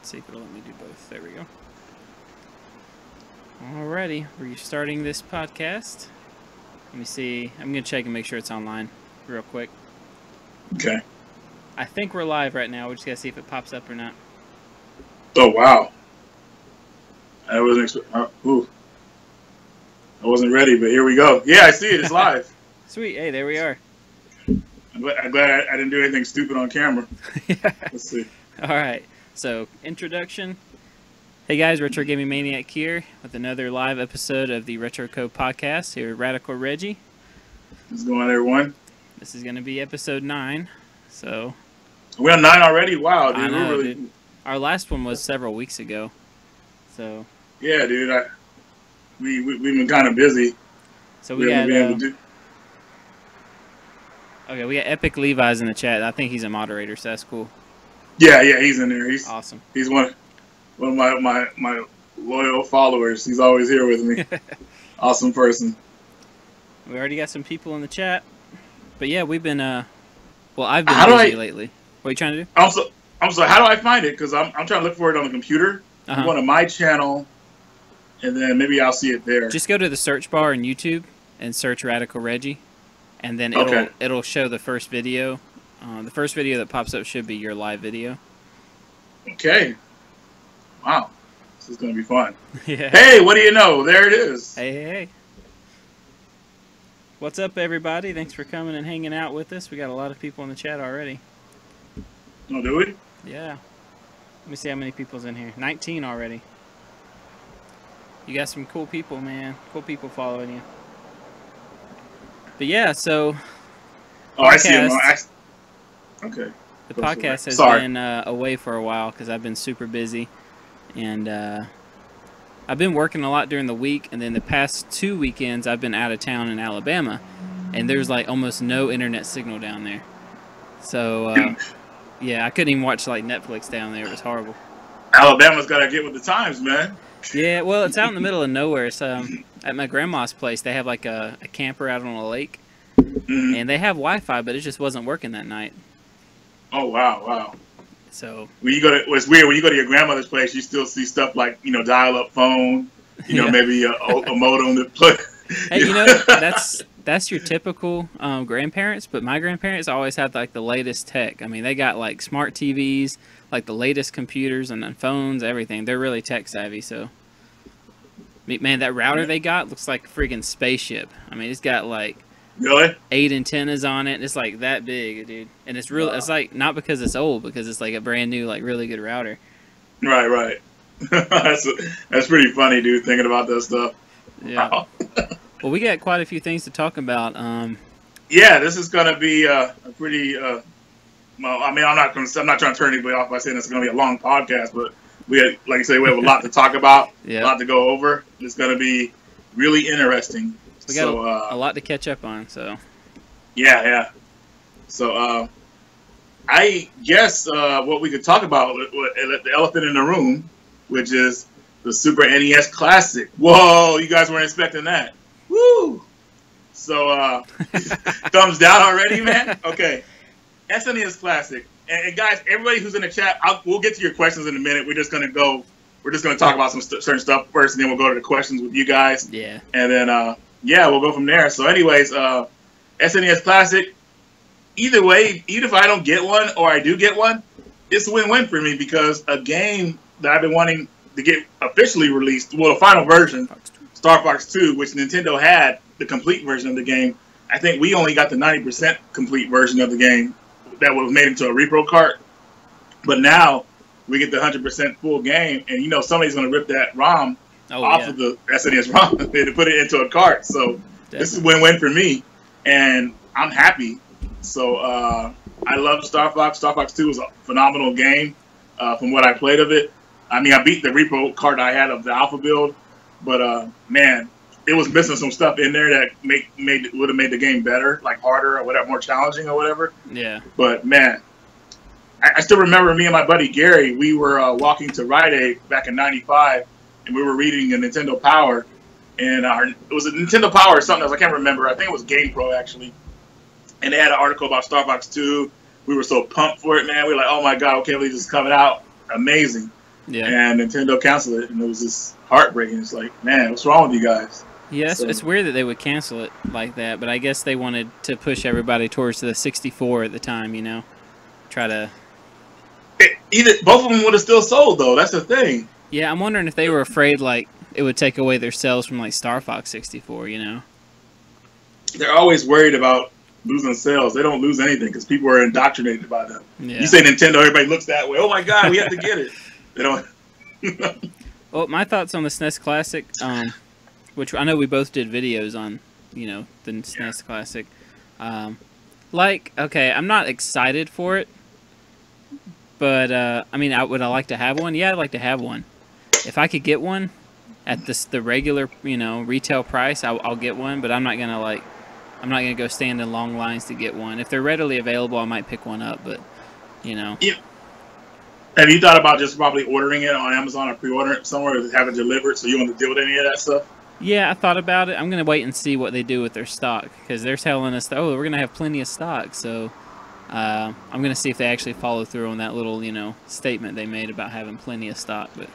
Let's see if it'll let me do both. There we go. Alrighty, we're starting this podcast. Let me see. I'm going to check and make sure it's online real quick. Okay. I think we're live right now. We just got to see if it pops up or not. Oh, wow. I wasn't ready, but here we go. Yeah, I see it. It's live. Sweet. Hey, there we are. I'm glad I didn't do anything stupid on camera. Yeah. Let's see. All right. So, introduction. Hey guys, Retro Gaming Maniac here with another live episode of the RetroCode Podcast here at RetroCode Reggie. What's going on, everyone? This is going to be episode 9. So, we're on 9 already? Wow, dude. I know, we're really... dude. Our last one was several weeks ago. So, yeah, dude. We've been kind of busy. So we got okay, we got Epic Levi's in the chat. I think he's a moderator, so that's cool. Yeah, he's in there. He's awesome. He's one of my loyal followers. He's always here with me. Awesome person. We already got some people in the chat. But yeah, we've been well, I've been busy lately. What are you trying to do? I'm sorry, how do I find it? Because I'm trying to look for it on the computer. I'm going to my channel, and then maybe I'll see it there. Just go to the search bar in YouTube and search RetroCode Reggie, and then it'll show the first video. The first video that pops up should be your live video. Okay. Wow. This is going to be fun. Yeah. Hey, what do you know? There it is. Hey. What's up, everybody? Thanks for coming and hanging out with us. We got a lot of people in the chat already. Oh, do we? Yeah. Let me see how many people's in here. 19 already. You got some cool people, man. Cool people following you. But yeah, so... Oh, I see him. Okay. The podcast has been away for a while because I've been super busy. And I've been working a lot during the week. And then the past 2 weekends, I've been out of town in Alabama. And there's like almost no internet signal down there. So... yeah, I couldn't even watch like Netflix down there. It was horrible. Alabama's got to get with the times, man. Yeah, well, it's out in the middle of nowhere. It's at my grandma's place. They have like a camper out on a lake, and they have Wi-Fi, but it just wasn't working that night. Oh wow! So when you go to, it's weird when you go to your grandmother's place, you still see stuff like dial-up phone, maybe a modem to play. Hey, that's your typical grandparents, but my grandparents always had like the latest tech. I mean, they got like smart TVs, like the latest computers and phones, everything. They're really tech savvy. So, man, that router they got looks like a freaking spaceship. I mean, it's got like 8 antennas on it. It's like that big, dude. And it's real. It's like not because it's old, because it's like a brand new, like really good router. Right. That's pretty funny, dude. Thinking about that stuff. Yeah. Wow. Well, we got quite a few things to talk about. Yeah, this is going to be a pretty. Well, I mean, I'm not trying to turn anybody off by saying it's going to be a long podcast, but like I say, we have a lot to talk about, a lot to go over. It's going to be really interesting. We got a lot to catch up on. So. Yeah. So, I guess what we could talk about, the elephant in the room, which is the Super NES Classic. Whoa, you guys weren't expecting that. Woo! So, thumbs down already, man? Okay. SNES Classic. And guys, everybody who's in the chat, we'll get to your questions in a minute. We're just going to talk about some certain stuff first, and then we'll go to the questions with you guys. Yeah. And then, we'll go from there. So anyways, SNES Classic, either way, even if I don't get one or I do get one, it's a win-win for me because a game that I've been wanting to get officially released, well, the final version, Star Fox 2, which Nintendo had the complete version of the game. I think we only got the 90% complete version of the game that was made into a repro cart. But now we get the 100% full game, and somebody's going to rip that ROM off of the SNES ROM and put it into a cart. So This is win-win for me, and I'm happy. So I love Star Fox. Star Fox 2 was a phenomenal game from what I played of it. I mean, I beat the repro cart I had of the Alpha build. But, man, it was missing some stuff in there that would have made the game better, like harder or whatever, more challenging or whatever. Yeah. But, man, I still remember me and my buddy Gary, we were walking to Rite Aid back in 95, and we were reading a Nintendo Power. And it was a Nintendo Power or something else. I can't remember. I think it was GamePro, actually. And they had an article about Star Fox 2. We were so pumped for it, man. We were like, oh, my God, I can't believe this is coming out. Amazing. Yeah. And Nintendo canceled it, and it was just heartbreaking. It's like, man, what's wrong with you guys? Yeah, so, it's weird that they would cancel it like that, but I guess they wanted to push everybody towards the 64 at the time, you know? Try to... both of them would have still sold, though. That's the thing. Yeah, I'm wondering if they were afraid, like, it would take away their sales from, like, Star Fox 64, you know? They're always worried about losing sales. They don't lose anything because people are indoctrinated by them. Yeah. You say Nintendo, everybody looks that way. Oh, my God, we have to get it. They don't... Well, my thoughts on the SNES Classic... which I know we both did videos on, you know, the SNES Classic. Okay, I'm not excited for it, but, I mean, would I like to have one? Yeah, I'd like to have one. If I could get one at the regular, you know, retail price, I'll get one, but I'm not going to go stand in long lines to get one. If they're readily available, I might pick one up, but, you know. Yeah. Have you thought about just probably ordering it on Amazon or pre-ordering it somewhere to have it delivered so you don't have to deal with any of that stuff? Yeah, I thought about it. I'm going to wait and see what they do with their stock because they're telling us, we're going to have plenty of stock. So I'm going to see if they actually follow through on that little, you know, statement they made about having plenty of stock. But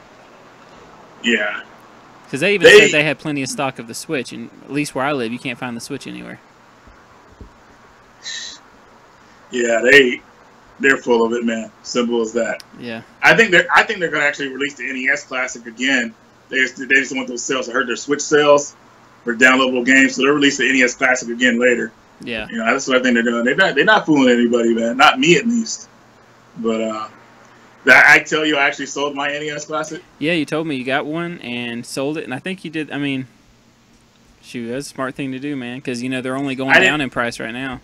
yeah. Because they even said they had plenty of stock of the Switch, and at least where I live, you can't find the Switch anywhere. Yeah, they're full of it, man. Simple as that. Yeah. I think they're going to actually release the NES Classic again. They just want those sales. I heard their Switch sales for downloadable games, so they'll release the NES Classic again later. Yeah, you know, that's what I think they're doing. They're not fooling anybody, man. Not me, at least. But I tell you, I actually sold my NES Classic. Yeah, you told me you got one and sold it, and I think you did. I mean, shoot, that's a smart thing to do, man, because you know they're only going down in price right now.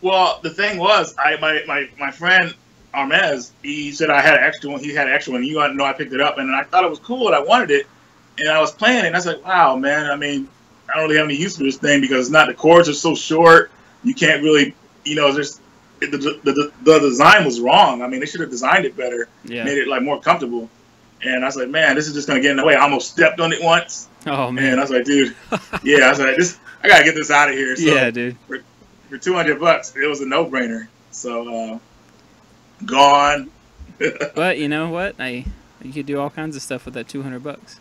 Well, the thing was, my friend Armez, he said I had an extra one. He had an extra one. You know, I picked it up, and I thought it was cool, and I wanted it, and I was playing it, and I was like, wow, man. I mean, I don't really have any use for this thing because the cords are so short. You can't really, you know, the design was wrong. I mean, they should have designed it better, made it like more comfortable. And I was like, man, this is just gonna get in the way. I almost stepped on it once. Oh man! And I was like, dude, yeah, I was like, I gotta get this out of here. So yeah, dude. For $200, it was a no-brainer. So gone. But you know what? You could do all kinds of stuff with that $200.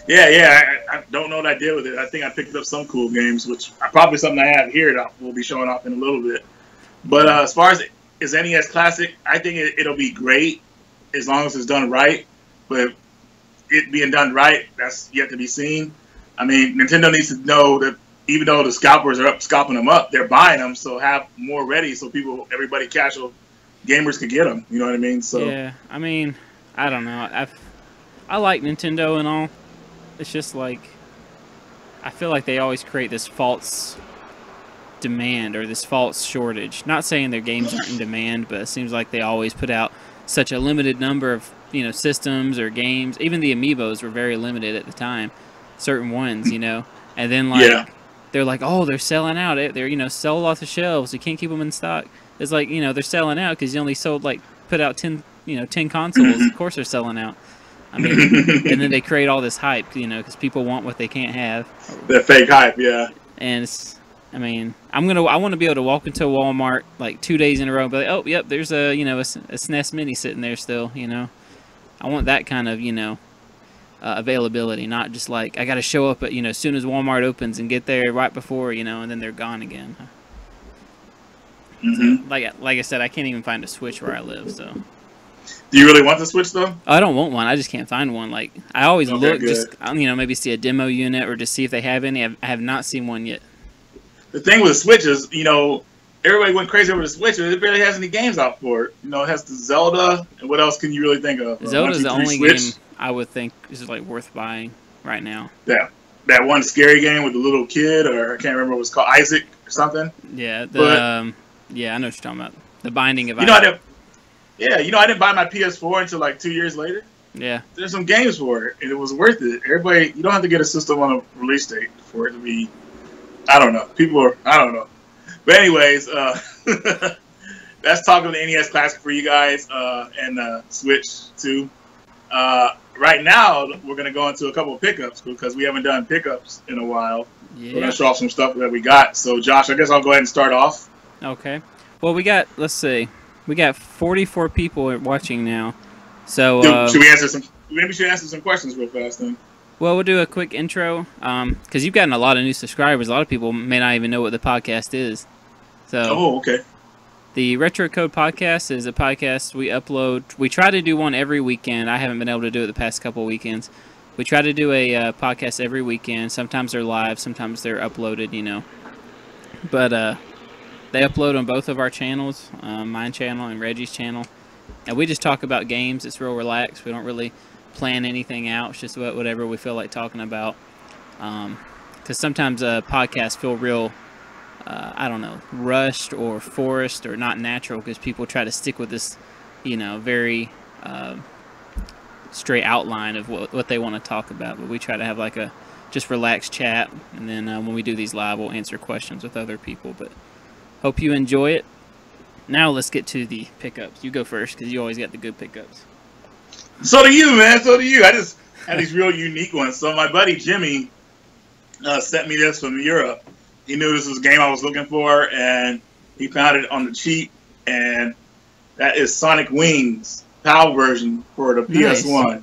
Yeah. I don't know what I did with it. I think I picked up some cool games, which probably something I have here that we'll be showing off in a little bit. But as far as NES Classic, I think it'll be great as long as it's done right. But it being done right, that's yet to be seen. I mean, Nintendo needs to know that even though the scalpers are scalping them up, they're buying them, so have more ready so everybody casual gamers could get them. You know what I mean? So yeah, I mean, I don't know. I like Nintendo and all. It's just like I feel like they always create this false demand or this false shortage. Not saying their games aren't in demand, but it seems like they always put out such a limited number of, you know, systems or games. Even the Amiibos were very limited at the time, certain ones, you know. And then they're like, oh, they're selling out. They're, you know, sold off the shelves. You can't keep them in stock. It's like, you know, they're selling out because you only put out 10 consoles. Of course they're selling out. I mean, and then they create all this hype, you know, because people want what they can't have. That fake hype, yeah. And I mean, I want to be able to walk into a Walmart like 2 days in a row and be like, oh, yep, there's a SNES Mini sitting there still, you know. I want that kind of, you know, availability, not just like I got to show up at, you know, as soon as Walmart opens and get there right before, you know, and then they're gone again. Mm-hmm. So, like I said, I can't even find a Switch where I live, so. Do you really want the Switch, though? I don't want one. I just can't find one. Like, I always look, just, you know, maybe see a demo unit or just see if they have any. I have not seen one yet. The thing with the Switch is, you know, everybody went crazy over the Switch, but it barely has any games out for it. You know, it has the Zelda, and what else can you really think of? Zelda's the only game I would think is, like, worth buying right now. Yeah. That one scary game with the little kid, or I can't remember what it was called, Isaac or something? Yeah, yeah, I know what you're talking about. The Binding of Isaac. I didn't buy my PS4 until like 2 years later. Yeah. There's some games for it, and it was worth it. Everybody, you don't have to get a system on a release date for it to be, I don't know. I don't know. But anyways, that's talking the NES Classic for you guys, and Switch too. Right now, we're going to go into a couple of pickups because we haven't done pickups in a while. Yeah. We're going to show off some stuff that we got. So, Josh, I guess I'll go ahead and start off. Okay. Well, let's see. We got 44 people watching now. So should we answer some? Maybe we should answer some questions real fast then. Well, we'll do a quick intro because you've gotten a lot of new subscribers. A lot of people may not even know what the podcast is. So, okay. The RetroCode Podcast is a podcast we upload. We try to do one every weekend. I haven't been able to do it the past couple of weekends. We try to do a podcast every weekend. Sometimes they're live, sometimes they're uploaded, you know. But they upload on both of our channels, mine channel and Reggie's channel. And we just talk about games. It's real relaxed. We don't really plan anything out. It's just whatever we feel like talking about. Because sometimes podcasts feel real, I don't know, rushed or forced or not natural because people try to stick with this, you know, very straight outline of what they want to talk about. But we try to have like a just relaxed chat. And then when we do these live, we'll answer questions with other people. But hope you enjoy it. Now let's get to the pickups. You go first because you always got the good pickups. So do you, man. So do you. I just had these real unique ones. So my buddy Jimmy sent me this from Europe. He knew this was a game I was looking for, and he found it on the cheap. And that is Sonic Wings PAL version for the PS1. Nice.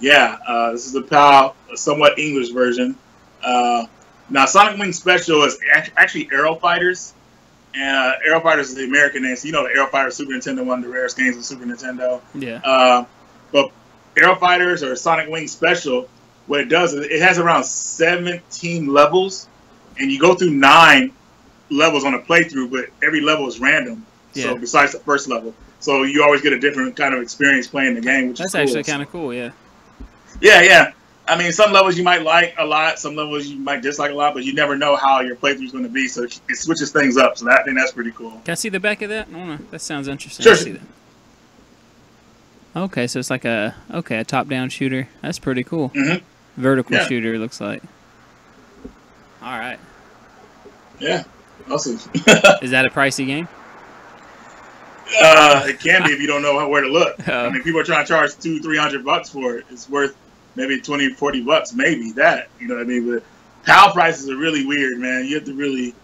Yeah, this is the PAL, a somewhat English version. Now, Sonic Wings Special is actually Aero Fighters. And Aero Fighters is the American name. So you know the Aero Fighters Super Nintendo, one of the rarest games of Super Nintendo. Yeah. But Aero Fighters or Sonic Wings Special, what it does is it has around 17 levels, and you go through 9 levels on a playthrough, but every level is random. Yeah. So besides the first level, so you always get a different kind of experience playing the game, which that's is cool. actually kind of cool. Yeah. Yeah. I mean, some levels you might like a lot, some levels you might dislike a lot, but you never know how your playthrough is going to be, so it switches things up. So I think that's pretty cool. Can I see the back of that? I don't know. That sounds interesting. Sure. See that. Okay, so it's like a top-down shooter. That's pretty cool. Mm-hmm. Vertical shooter, looks like. All right. Yeah, awesome. Is that a pricey game? It can be if you don't know where to look. I mean, people are trying to charge $200-$300 for it. It's worth maybe $20-$40, maybe that. You know what I mean? But PAL prices are really weird, man. You have to really.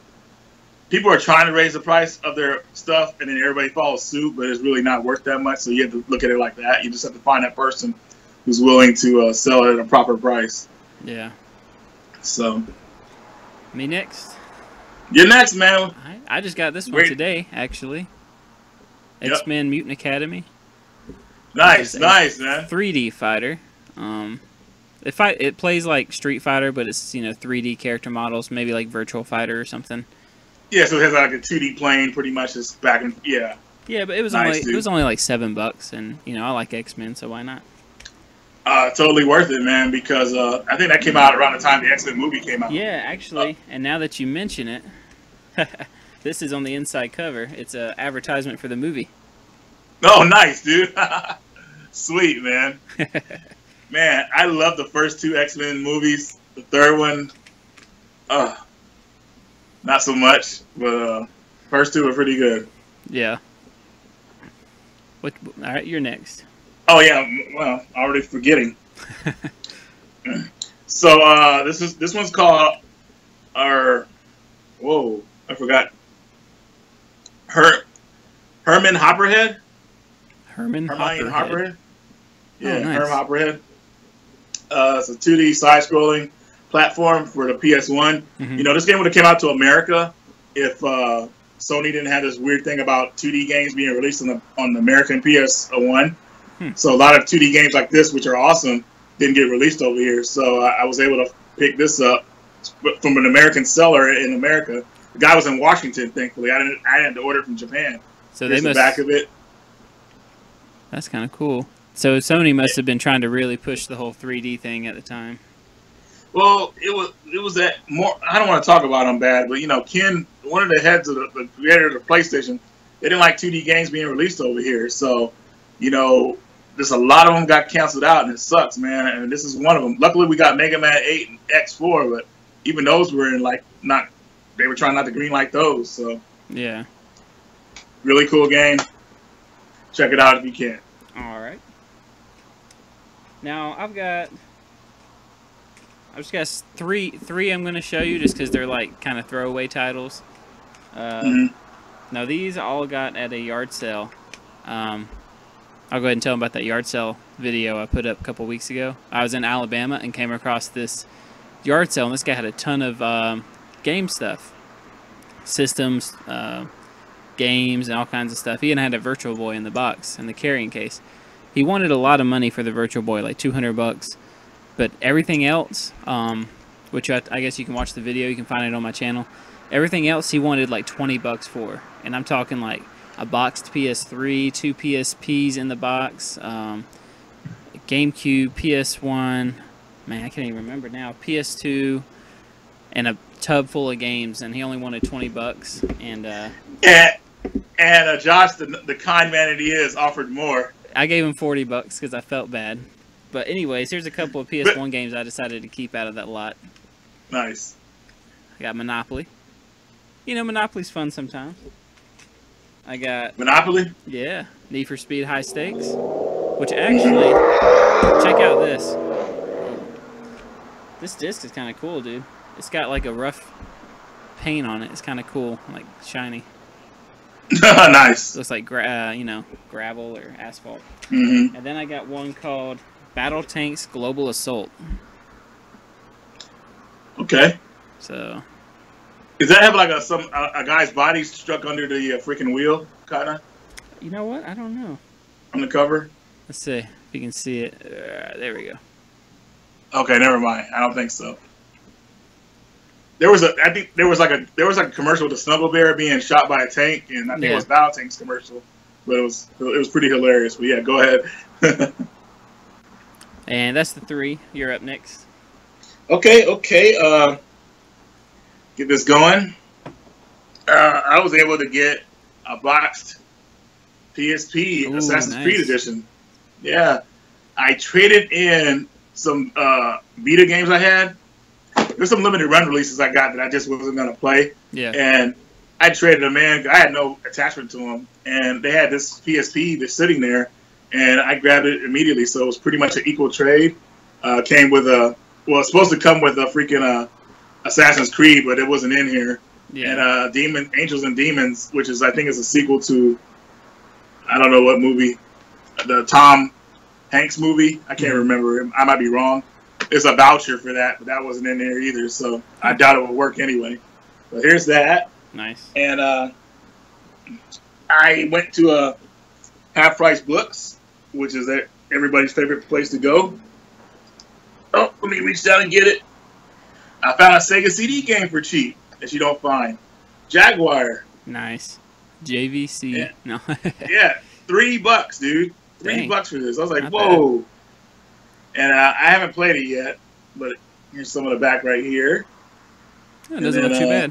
People are trying to raise the price of their stuff, and then everybody follows suit, but it's really not worth that much. So you have to look at it like that. You just have to find that person who's willing to sell it at a proper price. Yeah. So. Me next. You're next, man. I just got this one today, actually. X-Men Mutant Academy. Nice, man. 3D fighter. It plays like Street Fighter, but it's 3D character models, maybe like Virtual Fighter or something. Yeah, so it has like a 2D plane, pretty much. Just back and Yeah, but it was only like $7, and I like X-Men, so why not? Totally worth it, man. Because I think that came out around the time the X-Men movie came out. Yeah, actually, and now that you mention it, this is on the inside cover. It's an advertisement for the movie. Oh, nice, dude. Sweet, man. Man, I love the first 2 X-Men movies. The third one, not so much, but first 2 are pretty good. Yeah. All right, you're next. Oh yeah, well, already forgetting. So this one's called I forgot. Herman Hopperhead. Hermione Hopperhead. Yeah, oh, nice. Herman Hopperhead. It's a 2D side-scrolling platform for the PS1. Mm-hmm. This game would have came out to America if Sony didn't have this weird thing about 2D games being released on the American PS1. So a lot of 2D games like this, which are awesome, didn't get released over here. So I was able to pick this up from an American seller in America. The guy was in Washington, thankfully. I had to order it from Japan. So Here's the back of it. That's kind of cool. So Sony must have been trying to really push the whole 3D thing at the time. Well, it was that more. I don't want to talk about them bad, but Ken, one of the heads of the creator of the PlayStation, they didn't like 2D games being released over here. So, there's a lot of them got canceled out, and it sucks, man. And this is one of them. Luckily, we got Mega Man 8 and X4, but even those were they were trying not to greenlight those. So yeah, really cool game. Check it out if you can. All right. Now I've just got three I'm going to show you just because they're like kind of throwaway titles. Now these all got at a yard sale. I'll go ahead and tell them about that yard sale video I put up a couple weeks ago. I was in Alabama and came across this yard sale, and this guy had a ton of game stuff. Systems, games, and all kinds of stuff. He even had a Virtual Boy in the box, in the carrying case. He wanted a lot of money for the Virtual Boy, like $200. But everything else, which I guess you can watch the video, you can find it on my channel. Everything else he wanted like $20 for. And I'm talking like a boxed PS3, 2 PSPs in the box, GameCube, PS1, man, I can't even remember now, PS2, and a tub full of games, and he only wanted $20. And Josh, the kind man that he is, offered more. I gave him $40 because I felt bad. But anyways, here's a couple of PS1 games I decided to keep out of that lot. Nice. I got Monopoly. You know, Monopoly's fun sometimes. I got... Monopoly? Yeah. Need for Speed High Stakes. Which actually... Check out this. This disc is kind of cool, dude. It's got like a rough paint on it. It's kind of cool. Like, shiny. Nice. Looks like, gravel or asphalt. Mm-hmm. And then I got one called Battle Tanks Global Assault. Okay. So... Does that have like a guy's body stuck under the freaking wheel, kind of? You know what? I don't know. On the cover? Let's see if you can see it. There we go. Okay, never mind. I don't think so. I think there was like a commercial with a snuggle bear being shot by a tank, and I think it was Battle Tank's commercial, but it was pretty hilarious. But yeah, go ahead. And that's the 3. You're up next. Okay. Get this going. I was able to get a boxed PSP Assassin's Creed edition. Yeah, I traded in some Vita games I had. There's some limited run releases I got that I just wasn't gonna play. Yeah. And I traded them in. I had no attachment to them, and they had this PSP that's sitting there, and I grabbed it immediately. So it was pretty much an equal trade. Came with it's supposed to come with a freaking Assassin's Creed, but it wasn't in here. Yeah. And Angels and Demons, which I think is a sequel to, I don't know what movie, the Tom Hanks movie. I can't remember. I might be wrong. It's a voucher for that, but that wasn't in there either. So I doubt it would work anyway. But here's that. Nice. And I went to Half Price Books, which is everybody's favorite place to go. Oh, let me reach down and get it. I found a Sega CD game for cheap that you don't find. Jaguar. Nice. JVC. Yeah. No. Yeah, $3, dude. $3 for this. I was like, Not whoa. Bad. And I haven't played it yet, but here's some of the back right here. It doesn't look too bad.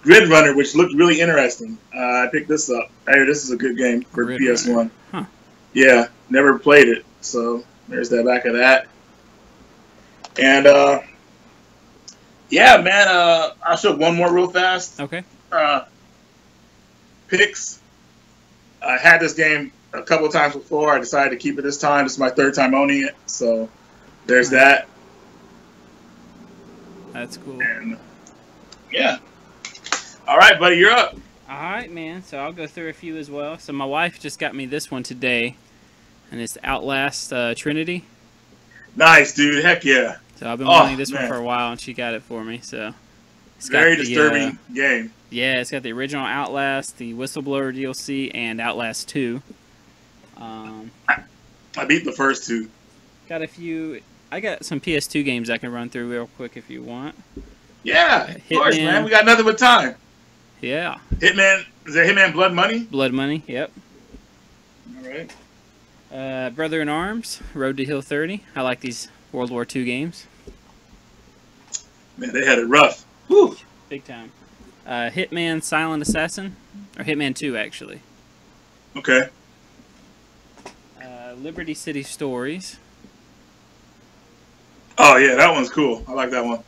Grid Runner, which looked really interesting. I picked this up. Hey, this is a good game for Grid PS1. Runner. Huh. Yeah, never played it. So there's that back of that. And yeah, man, I'll show one more real fast. Okay. Picks. I had this game a couple of times before. I decided to keep it this time. This is my 3rd time owning it. So there's that. That's cool. And yeah. All right, buddy, you're up. All right, man. So I'll go through a few as well. So my wife just got me this one today, and it's Outlast Trinity. Nice, dude. Heck yeah. So I've been wanting this one for a while, and she got it for me. So it's very disturbing game. Yeah, it's got the original Outlast, the Whistleblower DLC, and Outlast 2. I beat the first 2. Got a few. I got some PS2 games I can run through real quick if you want. Yeah, of course, man. We got nothing but time. Yeah. Hitman. Is that Hitman Blood Money? Blood Money. Yep. All right. Brother in Arms, Road to Hill 30. I like these World War II games. Man, they had it rough. Whew. Big time. Hitman Silent Assassin, or Hitman 2 actually. Okay. Liberty City Stories. Oh yeah, that one's cool. I like that one.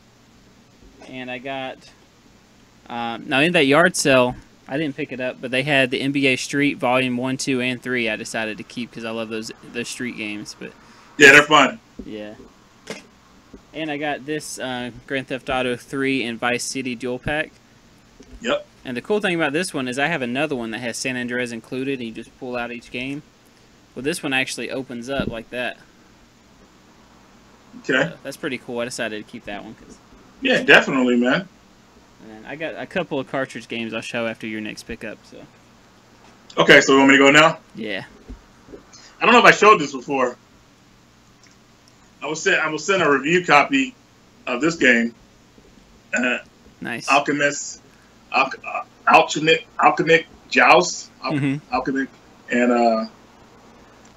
And I got now in that yard sale, I didn't pick it up, but they had the NBA Street Volume 1, 2, and 3. I decided to keep because I love those street games. But yeah, they're fun. Yeah. And I got this Grand Theft Auto 3 and Vice City Dual Pack. Yep. And the cool thing about this one is I have another one that has San Andreas included, and you just pull out each game. Well, this one actually opens up like that. Okay. That's pretty cool. I decided to keep that one. Yeah, definitely, man. And I got a couple of cartridge games I'll show after your next pickup. So. Okay, so you want me to go now? Yeah. I don't know if I showed this before. I will send a review copy of this game. Nice. Alchemist Joust. Alchemic, and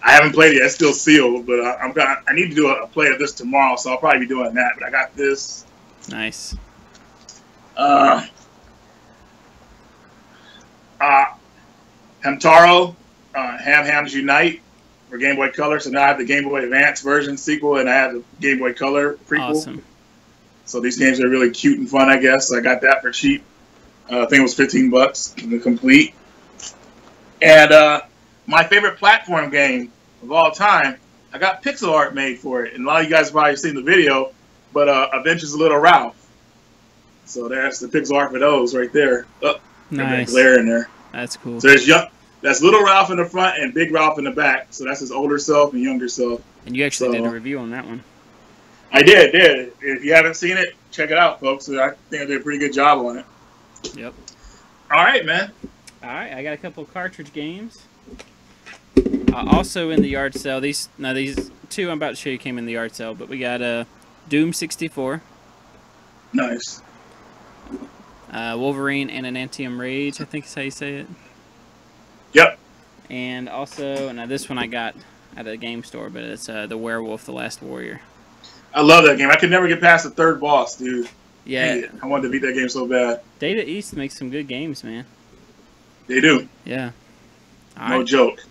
I haven't played it yet. It's still sealed, but I need to do a play of this tomorrow, so I'll probably be doing that. But I got this. Nice. Hamtaro, Hams Unite for Game Boy Color. So now I have the Game Boy Advance version sequel, and I have the Game Boy Color prequel. Awesome. So these games are really cute and fun, I guess. So I got that for cheap. I think it was $15 to complete. And my favorite platform game of all time, I got pixel art made for it. And a lot of you guys have probably seen the video, but Adventures of Little Ralph. So there's the pixel art for those right there. Oh, nice. Glare in there. That's cool. So that's Little Ralph in the front and Big Ralph in the back. So that's his older self and younger self. And you actually did a review on that one. I did. If you haven't seen it, check it out, folks. I think I did a pretty good job on it. Yep. All right, man. All right, I got a couple of cartridge games. Also in the yard sale, these two I'm about to show you came in the yard sale, but we got Doom 64. Nice. Wolverine and Enantium Rage, I think is how you say it. Yep. And also, now this one I got at a game store, but it's The Werewolf, The Last Warrior. I love that game. I could never get past the third boss, dude. Yeah. I wanted to beat that game so bad. Data East makes some good games, man. They do. Yeah. No joke.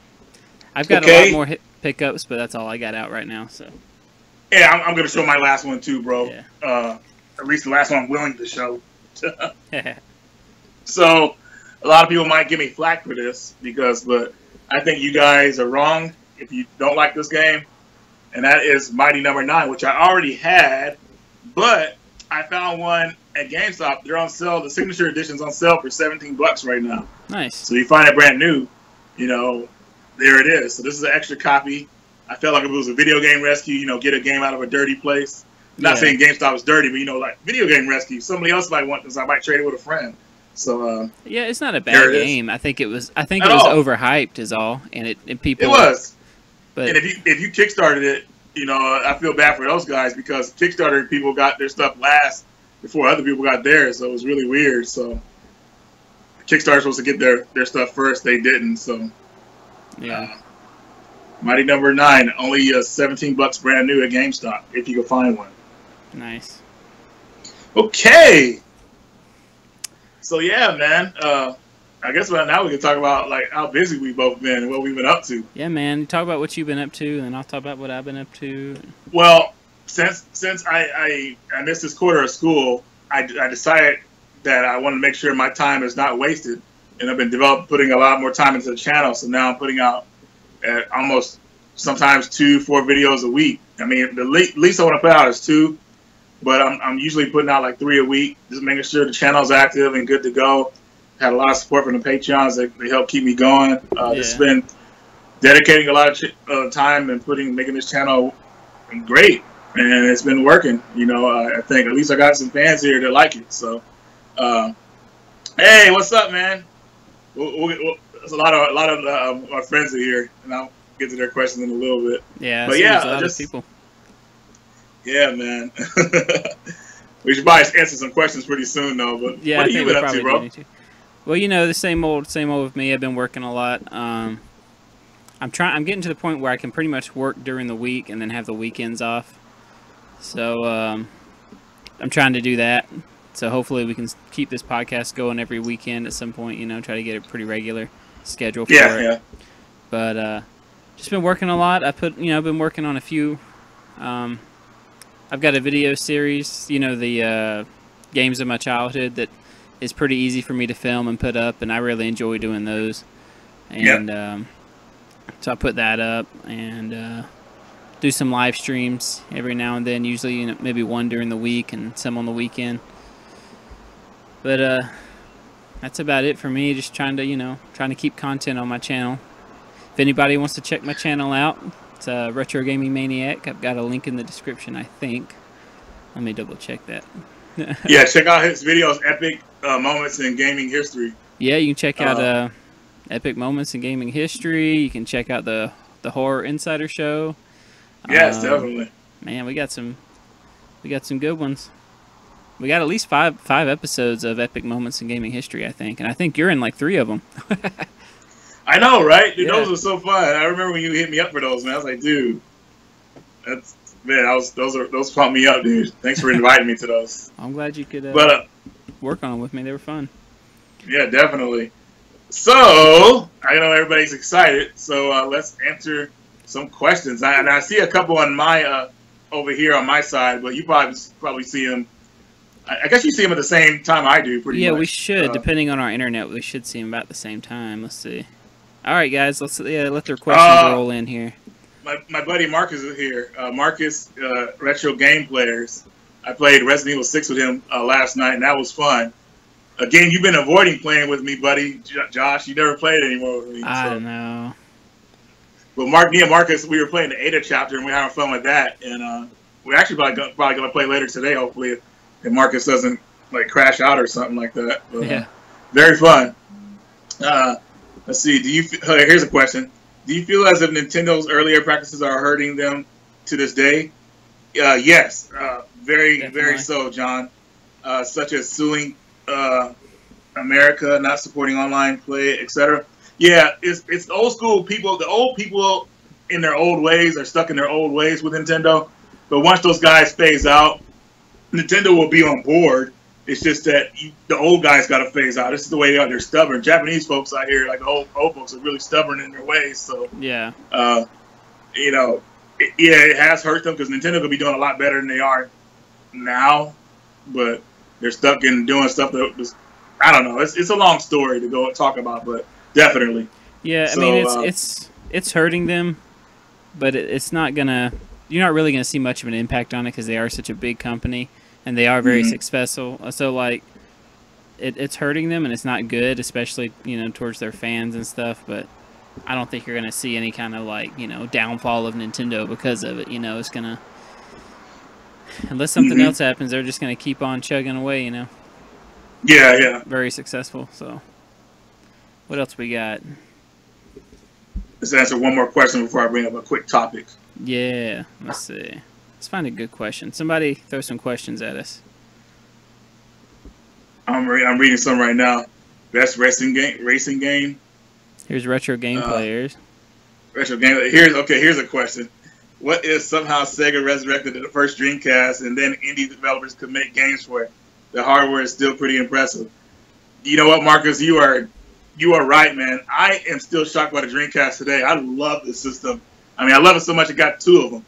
I've got a lot more pickups, but that's all I got out right now. So. Yeah, I'm going to show my last one too, bro. Yeah. At least the last one I'm willing to show. So, a lot of people might give me flack for this, but I think you guys are wrong if you don't like this game. And that is Mighty Number 9, which I already had, but I found one at GameStop. They're on sale. The signature edition's on sale for $17 right now. Nice. So you find it brand new, there it is. So this is an extra copy. I felt like if it was a video game rescue, get a game out of a dirty place. I'm not saying GameStop is dirty, but like video game rescue. Somebody else might want this. I might trade it with a friend. So yeah, it's not a bad game. I think it was overhyped is all, and people. It was. But and if you kickstarted it, I feel bad for those guys because Kickstarter people got their stuff last before other people got theirs, so it was really weird. So Kickstarter's supposed to get their stuff first, they didn't. So yeah, Mighty Number 9, only $17 brand new at GameStop if you can find one. Nice. Okay. So yeah, man. I guess now we can talk about how busy we've both been and what we've been up to. Yeah, man. Talk about what you've been up to, and then I'll talk about what I've been up to. Well, since I missed this quarter of school, I decided that I want to make sure my time is not wasted, and I've been putting a lot more time into the channel. So now I'm putting out almost sometimes 2-4 videos a week. I mean, the least I want to put out is 2, but I'm usually putting out 3 a week, just making sure the channel's active and good to go. Had a lot of support from the Patreons that they help keep me going. Just been dedicating a lot of time and making this channel great, and it's been working. I think at least I got some fans here that like it. So, hey, what's up, man? There's a lot of our friends are here, and I'll get to their questions in a little bit. Yeah, but yeah, a lot of people. Yeah, man. We should probably answer some questions pretty soon, though. But yeah, what have you been up to, bro? Well, the same old with me. I've been working a lot. I'm getting to the point where I can pretty much work during the week and then have the weekends off. So I'm trying to do that. So hopefully we can keep this podcast going every weekend at some point. Try to get a pretty regular schedule for it. Yeah. But just been working a lot. I've been working on a few. I've got a video series. The games of my childhood that. It's pretty easy for me to film and put up, and I really enjoy doing those. And so I put that up and do some live streams every now and then, usually maybe one during the week and some on the weekend. But that's about it for me, just trying to keep content on my channel. If anybody wants to check my channel out, it's Retro Gaming Maniac. I've got a link in the description, I think. Let me double check that. Yeah, check out his videos, epic moments in gaming history. Yeah, you can check out epic moments in gaming history. You can check out the Horror Insider Show. Yes, definitely. Man, we got some good ones. We got at least five episodes of epic moments in gaming history, I think, and I think you're in like 3 of them. I know, right? Dude, yeah. Those were so fun. I remember when you hit me up for those, man. I was like, dude, those pumped me up, dude. Thanks for inviting me to those. I'm glad you could work on them with me. They were fun. Yeah, definitely. So I know everybody's excited. So let's answer some questions. I see a couple on my over here on my side, but you probably see them. I guess you see them at the same time I do, pretty much. Yeah, we should. Depending on our internet, we should see them about the same time. Let's see. All right, guys. Let's let their questions roll in here. My buddy Marcus is here. Marcus, Retro Game Players. I played Resident Evil 6 with him last night, and that was fun. A game you've been avoiding playing with me, buddy. Josh, you never played anymore with me. I don't know. But me and Marcus, we were playing the Ada chapter, and we were having fun with that. And we're actually probably going to play later today, hopefully, if Marcus doesn't like crash out or something like that. But, yeah. Very fun. Let's see. Here's a question. Do you feel as if Nintendo's earlier practices are hurting them to this day? Yes. Very, definitely. Very so, John. Such as suing America, not supporting online play, etc. Yeah, it's old school people. The old people in their old ways are stuck in their old ways with Nintendo. But once those guys phase out, Nintendo will be on board. It's just that the old guys got to phase out. This is the way they are. They're stubborn. Japanese folks out here, like old folks, are really stubborn in their ways. So yeah, it has hurt them because Nintendo could be doing a lot better than they are now, but they're stuck in doing stuff that was, I don't know. It's a long story to go and talk about, but definitely. Yeah, I mean it's hurting them, but it's not gonna. You're not really gonna see much of an impact on it because they are such a big company. And they are very successful, so like, it's hurting them, and it's not good, especially towards their fans and stuff. But I don't think you're gonna see any kind of like downfall of Nintendo because of it. It's gonna, unless something else happens, they're just gonna keep on chugging away. Yeah. Very successful. So, what else we got? Let's answer one more question before I bring up a quick topic. Yeah, let's see. Let's find a good question. Somebody throw some questions at us. I'm reading some right now. Best racing game. Here's Retro Game Players. Retro Game. Here's a question. What if somehow Sega resurrected the first Dreamcast and then indie developers could make games for it? The hardware is still pretty impressive. You know what, Marcus? You are right, man. I am still shocked by the Dreamcast today. I love the system. I mean, I love it so much I got 2 of them.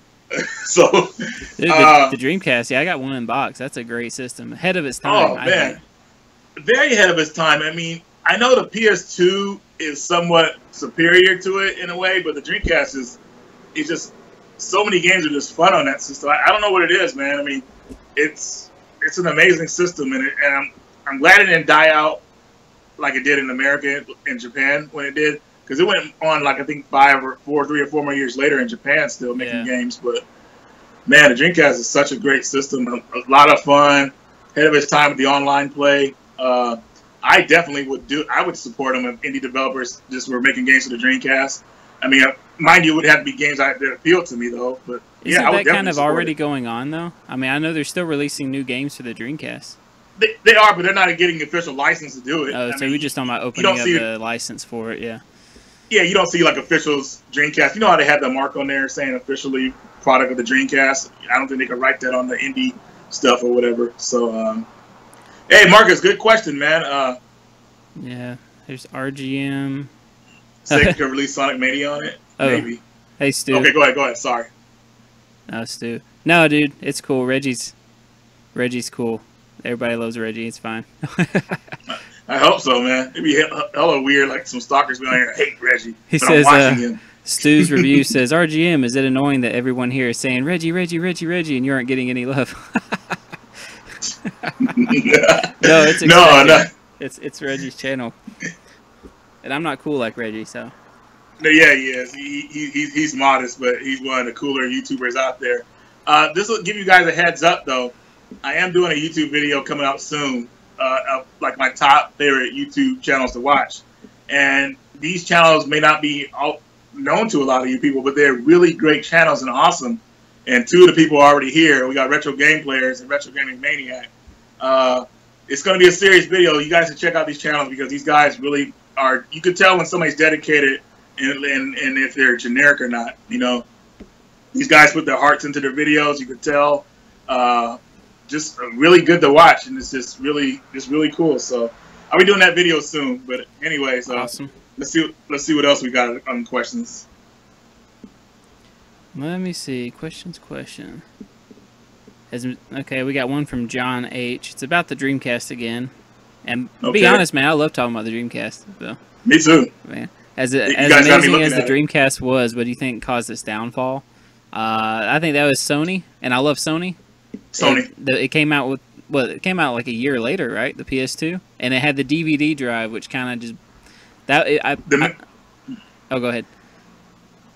So, dude, the Dreamcast, yeah, I got one in box. That's a great system, ahead of its time. Oh man, very ahead of its time. I mean, I know the PS2 is somewhat superior to it in a way, but the Dreamcast is just so many games are just fun on that system. I don't know what it is, man. I mean, it's an amazing system, and I'm glad it didn't die out like it did in America and Japan when it did. Because it went on, like, I think 3 or 4 more years later in Japan still making games. But, man, the Dreamcast is such a great system. A lot of fun. Ahead of its time with the online play. I definitely would support them if indie developers just were making games for the Dreamcast. I mean, mind you, it would have to be games that appeal to me, though. But, Isn't I would that kind of already it. Going on, though? I mean, I know they're still releasing new games for the Dreamcast. They are, but they're not getting the official license to do it. Oh, so we're just talking about opening up the license for it, yeah. Yeah, you don't see like officials Dreamcast. You know how they have the mark on there saying officially product of the Dreamcast? I don't think they can write that on the indie stuff or whatever. So, hey, Marcus, good question, man. Yeah, there's RGM. Sega could release Sonic Mania on it? Oh. Maybe. Hey, Stu. Okay, go ahead. Sorry. No, Stu. No, dude, it's cool. Reggie's cool. Everybody loves Reggie. It's fine. I hope so, man. It'd be hella weird, like some stalkers be on here. I hate Reggie. He says, Stu's review says, RGM, is it annoying that everyone here is saying Reggie, and you aren't getting any love? No, it's no. It's Reggie's channel. And I'm not cool like Reggie, so. Yeah, he is. He's modest, but he's one of the cooler YouTubers out there. This will give you guys a heads up, though. I am doing a YouTube video coming out soon of like my top favorite YouTube channels to watch. And these channels may not be known to a lot of you people, but they're really great channels and awesome. And two of the people are already here. We got Retro Game Players and Retro Gaming Maniac. It's going to be a serious video. You guys should check out these channels because these guys really are. You could tell when somebody's dedicated and if they're generic or not. You know, these guys put their hearts into their videos. You could tell. Just really good to watch, and it's just really cool. So I'll be doing that video soon. But anyway, so awesome. Let's see what else we got on questions. Let me see. Question. Okay, we got one from John H. It's about the Dreamcast again. And to be honest, man, I love talking about the Dreamcast. So. Me too. Man, as amazing as the Dreamcast was, what do you think caused its downfall? I think that was Sony, and I love Sony. It came out with like a year later, right? The PS2, and it had the DVD drive, which kind of just oh, go ahead.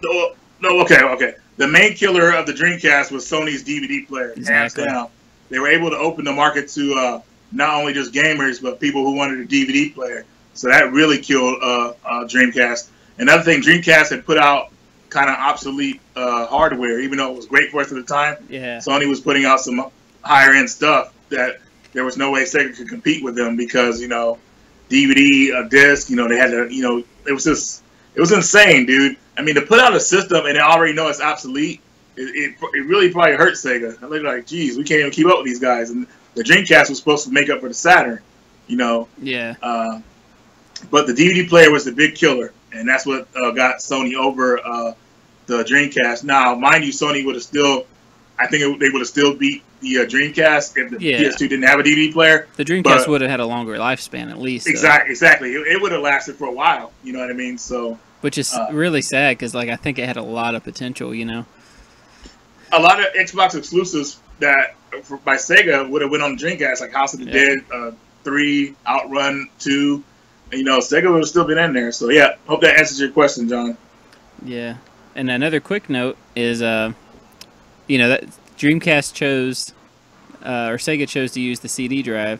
No, okay. The main killer of the Dreamcast was Sony's DVD player, hands down. They were able to open the market to not only just gamers, but people who wanted a DVD player. So that really killed Dreamcast. Another thing, Dreamcast had put out kind of obsolete hardware, even though it was great for us at the time. Yeah. Sony was putting out some higher end stuff that there was no way Sega could compete with them because, you know, DVD, disc, you know, they had to, you know, it was insane, dude. I mean, to put out a system and they already know it's obsolete, it really probably hurt Sega. And they're like, geez, we can't even keep up with these guys. And the Dreamcast was supposed to make up for the Saturn, you know. Yeah. But the DVD player was the big killer, and that's what got Sony over the Dreamcast. Now, mind you, Sony would have still, they would have still beat the Dreamcast if the PS2 didn't have a DVD player. The Dreamcast would have had a longer lifespan at least. Exactly. It would have lasted for a while. You know what I mean? So, which is really sad because, like, I think it had a lot of potential. You know, a lot of Xbox exclusives that by Sega would have went on the Dreamcast, like House of the Dead 3, Outrun 2. You know, Sega would have still been in there. So yeah, hope that answers your question, John. Yeah, and another quick note is, you know, that Dreamcast chose, or Sega chose to use the CD drive.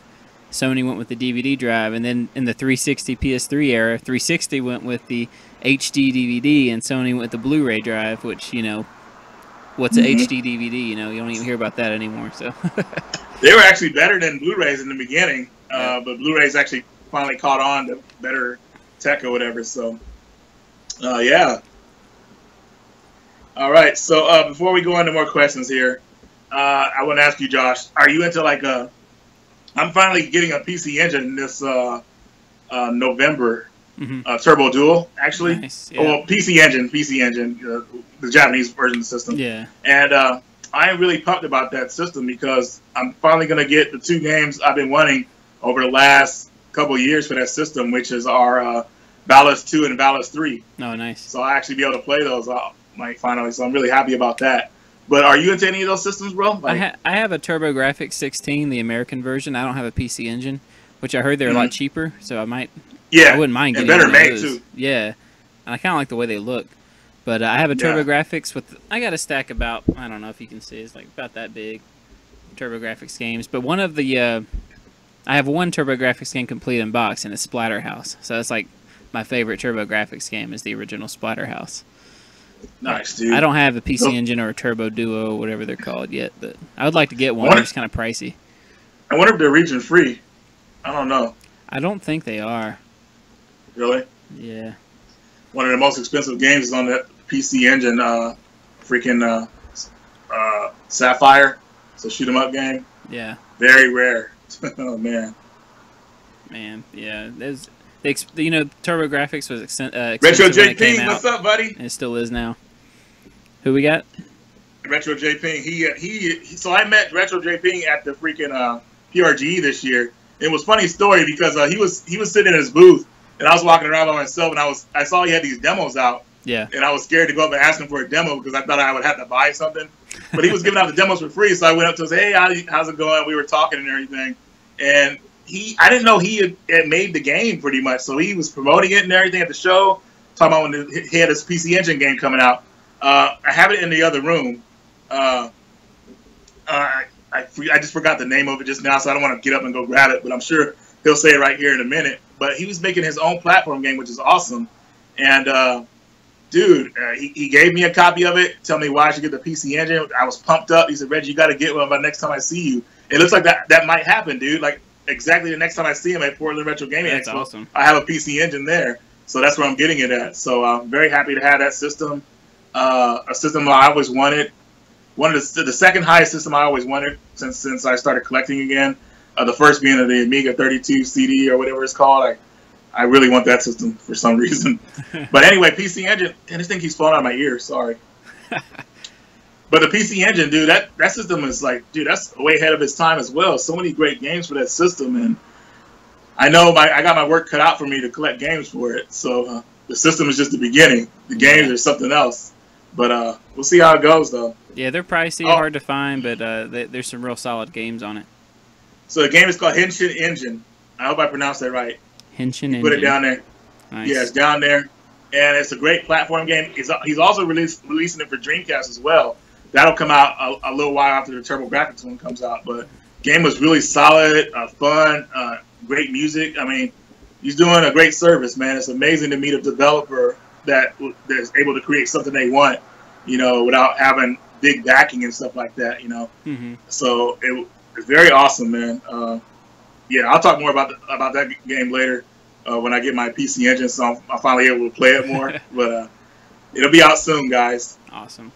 Sony went with the DVD drive, and then in the 360 PS3 era, 360 went with the HD DVD, and Sony went with the Blu-ray drive, which, you know, what's an HD DVD? You know, you don't even hear about that anymore. So they were actually better than Blu-rays in the beginning, but Blu-rays actually finally caught on to better tech or whatever. So, yeah. All right. So before we go into more questions here, I want to ask you, Josh, are you into like I'm finally getting a PC Engine this November, Turbo Dual, actually. Nice, yeah. Well, PC Engine, the Japanese version of the system. Yeah. And I am really pumped about that system because I'm finally going to get the two games I've been wanting over the last couple of years for that system, which is our Ballast 2 and Ballast 3. Oh, nice. So I'll actually be able to play those finally. So I'm really happy about that. But are you into any of those systems, bro? Like, I have a TurboGrafx 16, the American version. I don't have a PC Engine, which I heard they're a lot cheaper, so I wouldn't mind getting better one made of those. too. Yeah, and I kind of like the way they look. But I have a TurboGrafx with, I got a stack about, I don't know if you can see, it's like about that big, TurboGrafx games. But one of the, I have one TurboGrafx game complete in box, and it's Splatterhouse. So that's like my favorite TurboGrafx game is the original Splatterhouse. Nice, dude. I don't have a PC Engine or a Turbo Duo, whatever they're called yet, but I would like to get one. They're just kind of pricey. I wonder if they're region free. I don't know. I don't think they are. Really? Yeah. One of the most expensive games is on that PC Engine, freaking Sapphire. It's a shoot 'em up game. Yeah. Very rare. Oh man. Man, yeah. There's. You know, TurboGrafx was expensive Retro when it came JP, out, what's up, buddy? and it still is now. Who we got? Retro JP. So I met Retro JP at the freaking PRGE this year. It was a funny story because he was sitting in his booth and I was walking around by myself and I saw he had these demos out. Yeah. And I was scared to go up and ask him for a demo because I thought I would have to buy something. But he was giving out the demos for free, so I went up to him and said, "Hey, how's it going?" We were talking and everything, and I didn't know he had made the game pretty much, so he was promoting it and everything at the show, talking about when he had his PC Engine game coming out. I have it in the other room. I just forgot the name of it just now, so I don't want to get up and go grab it, but I'm sure he'll say it right here in a minute. But he was making his own platform game, which is awesome. And, dude, he gave me a copy of it, tell me why I should get the PC Engine. I was pumped up. He said, Reggie, you got to get one by next time I see you. It looks like that might happen, dude. Like, exactly the next time I see him at Portland Retro Gaming That's Expo, awesome. I have a PC Engine there. So that's where I'm getting it at. So I'm very happy to have that system. A system I always wanted. One of the second highest system I always wanted since I started collecting again. The first being the Amiga 32 CD or whatever it's called. I really want that system for some reason. But anyway, PC Engine. And this thing keeps falling out of my ear. Sorry. But the PC Engine, dude, that system is like, dude, that's way ahead of its time as well. So many great games for that system. And I know I got my work cut out for me to collect games for it. So the system is just the beginning. The games are something else. But we'll see how it goes, though. Yeah, they're pricey, hard to find, but there's some real solid games on it. So the game is called Henshin Engine. I hope I pronounced that right. Henshin Engine. Put it down there. Nice. Yeah, it's down there. And it's a great platform game. He's also releasing it for Dreamcast as well. That'll come out a little while after the TurboGrafx one comes out. But game was really solid, fun, great music. I mean, he's doing a great service, man. It's amazing to meet a developer that is able to create something they want, without having big backing and stuff like that, Mm-hmm. So it's very awesome, man. Yeah, I'll talk more about that game later when I get my PC Engine, so I'm finally able to play it more. But it'll be out soon, guys. Awesome.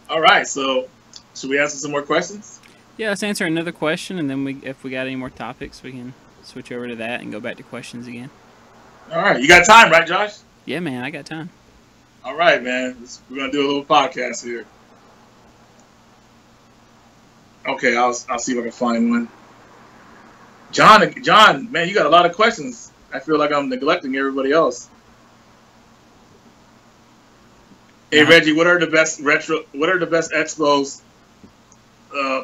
All right, so should we answer some more questions? Yeah, let's answer another question, and then if we got any more topics, we can switch over to that and go back to questions again. All right, you got time, right, Josh? Yeah, man, I got time. All right, man. We're gonna do a little podcast here. Okay, I'll see if I can find one. John, man, you got a lot of questions. I feel like I'm neglecting everybody else. Hey, Reggie, what are the best expos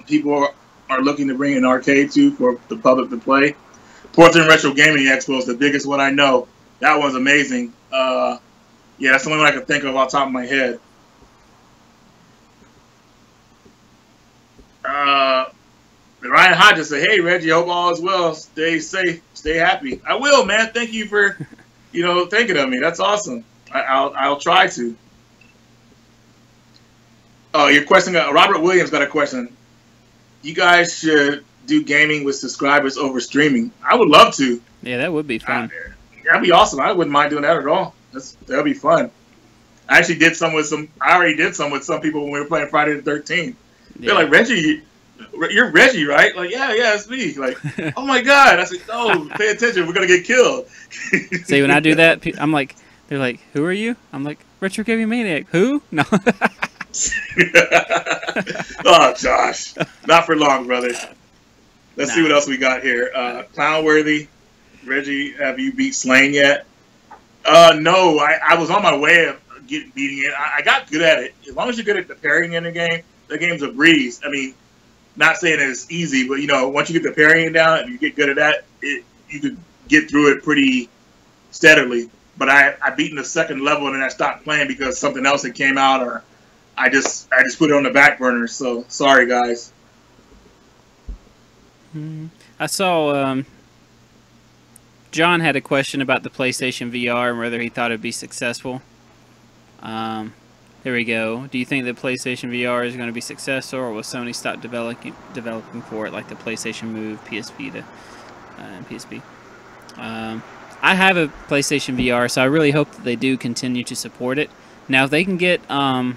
people are looking to bring an arcade to for the public to play? Portland Retro Gaming Expo is the biggest one I know. That one's amazing. Yeah, that's the only one I can think of off the top of my head. Ryan Hodges said, "Hey Reggie, hope all is well. Stay safe, stay happy." I will, man. Thank you for, thinking of me. That's awesome. I'll try to. Oh, your question. Robert Williams got a question. You guys should do gaming with subscribers over streaming. I would love to. Yeah, that would be fun. That'd be awesome. I wouldn't mind doing that at all. That'd be fun. I actually did some with some. I already did some with some people when we were playing Friday the 13th. They're like, Reggie, you're Reggie, right? Like, yeah, it's me. Like, oh my God. I said, no, pay attention. We're gonna get killed. See, when I do that, I'm like, they're like, who are you? I'm like, Retro Gaming Maniac. Who? No. Oh, Josh, not for long, brother. Let's see what else we got here. Clownworthy, Reggie, have you beat Slain yet? No, I was on my way of beating it. I got good at it. As long as you're good at the parrying in the game, the game's a breeze. I mean, not saying it's easy, but once you get the parrying down and you get good at that, you could get through it pretty steadily. But I beat in the second level and then I stopped playing because something else had came out, or I just put it on the back burner. So sorry, guys. I saw John had a question about the PlayStation VR and whether he thought it'd be successful. There we go. Do you think the PlayStation VR is going to be successful, or will Sony stop developing for it like the PlayStation Move, PSP and PSP? I have a PlayStation VR, so I really hope that they do continue to support it. Now, if they can get some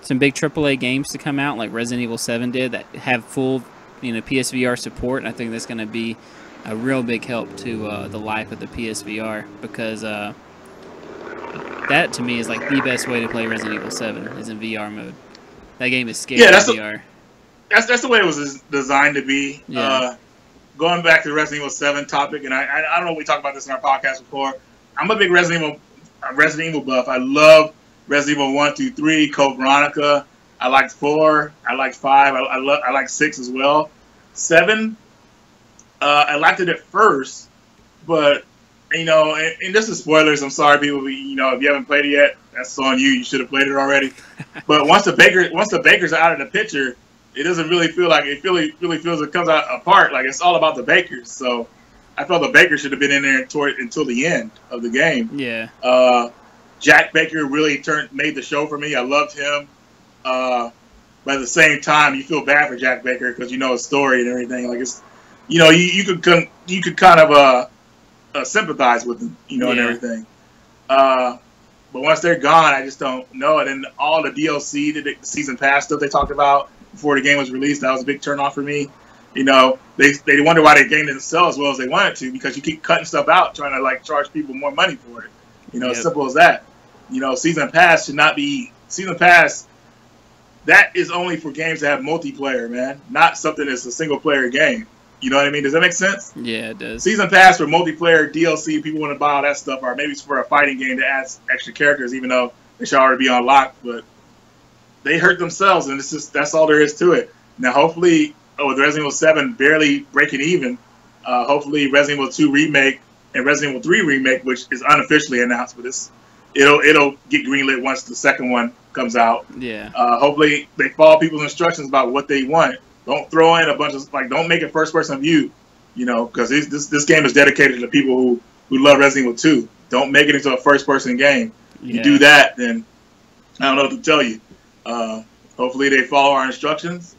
big AAA games to come out, like Resident Evil 7 did, that have full PSVR support, I think that's going to be a real big help to the life of the PSVR, because that to me is like the best way to play Resident Evil 7 is in VR mode. That game is scary in VR. That's the way it was designed to be. Yeah. Going back to the Resident Evil 7 topic, and I don't know if we talked about this in our podcast before. I'm a big Resident Evil buff. I love Resident Evil 1, 2, 3, Code Veronica. I liked 4. I liked 5. I like 6 as well. 7, I liked it at first, but you know, and this is spoilers. I'm sorry, people. You know, if you haven't played it yet, that's on you. You should have played it already. But once the Bakers are out of the picture, it doesn't really feel like it. Really feels it comes out apart. Like it's all about the Bakers. So I felt the Bakers should have been in there until the end of the game. Yeah. Jack Baker really made the show for me. I loved him. But at the same time, you feel bad for Jack Baker because you know his story and everything. Like it's, you know, you could kind of sympathize with him, you know, and everything. But once they're gone, I just don't know. And then all the DLC, the season pass stuff they talked about before the game was released, that was a big turnoff for me. You know, they wonder why the game didn't sell as well as they wanted to because you keep cutting stuff out, trying to like charge people more money for it. You know, as simple as that. You know, season pass should not be season pass. That is only for games that have multiplayer, man. Not something that's a single player game. You know what I mean? Does that make sense? Yeah, it does. Season pass for multiplayer DLC, people want to buy all that stuff, or maybe it's for a fighting game that adds extra characters, even though they should already be unlocked. But they hurt themselves, and that's all there is to it. Now, hopefully, with Resident Evil 7 barely breaking even, hopefully Resident Evil 2 remake and Resident Evil 3 remake, which is unofficially announced, but it'll get greenlit once the second one comes out. Yeah. Hopefully they follow people's instructions about what they want. Don't throw in a bunch of don't make it first person view, you know, because this game is dedicated to people who love Resident Evil 2. Don't make it into a first person game. Yeah. You do that, then I don't know what to tell you. Hopefully they follow our instructions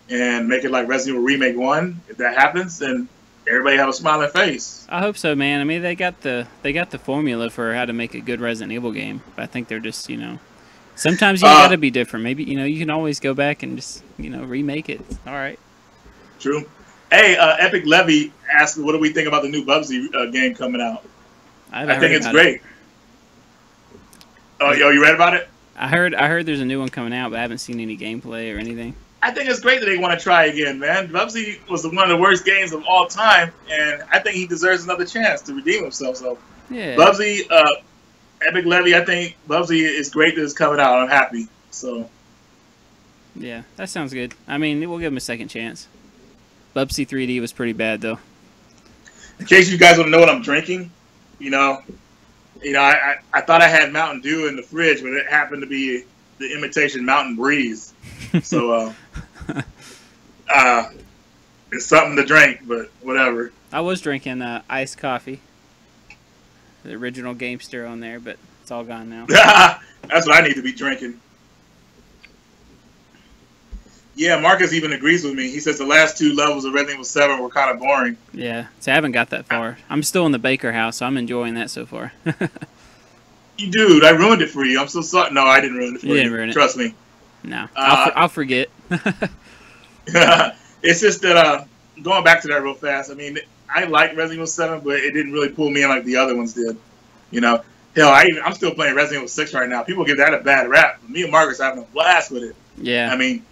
and make it like Resident Evil Remake 1. If that happens, then everybody have a smiling face. I hope so, man. I mean, they got the formula for how to make a good Resident Evil game. But I think they're just, you know, sometimes you gotta be different. Maybe, you know, you can always go back and just, you know, remake it. All right. True. Hey, Epic Levy asked, what do we think about the new Bubsy game coming out? I think it's great. Oh, you read about it? I heard there's a new one coming out, but I haven't seen any gameplay or anything. I think it's great that they want to try again, man. Bubsy was one of the worst games of all time, and I think he deserves another chance to redeem himself. So, yeah. Bubsy, Epic Levy, I think Bubsy is great that it's coming out. I'm happy. So, yeah, that sounds good. I mean, we'll give him a second chance. Bubsy 3D was pretty bad, though. In case you guys want to know what I'm drinking, you know, I thought I had Mountain Dew in the fridge, but it happened to be the imitation Mountain Breeze. So, it's something to drink, but whatever. I was drinking iced coffee. The original Gamester on there, but it's all gone now. That's what I need to be drinking. Yeah, Marcus even agrees with me. He says the last 2 levels of Resident Evil 7 were kind of boring. Yeah, so I haven't got that far. I'm still in the Baker house, so I'm enjoying that so far. You dude, I ruined it for you. I'm so sorry. No, I didn't ruin it for you. You didn't ruin it. Trust me. No, I'll forget. It's just that going back to that real fast. I mean, I like Resident Evil 7, but it didn't really pull me in like the other ones did. You know, hell, I'm still playing Resident Evil 6 right now. People give that a bad rap. But me and Marcus are having a blast with it. Yeah. I mean,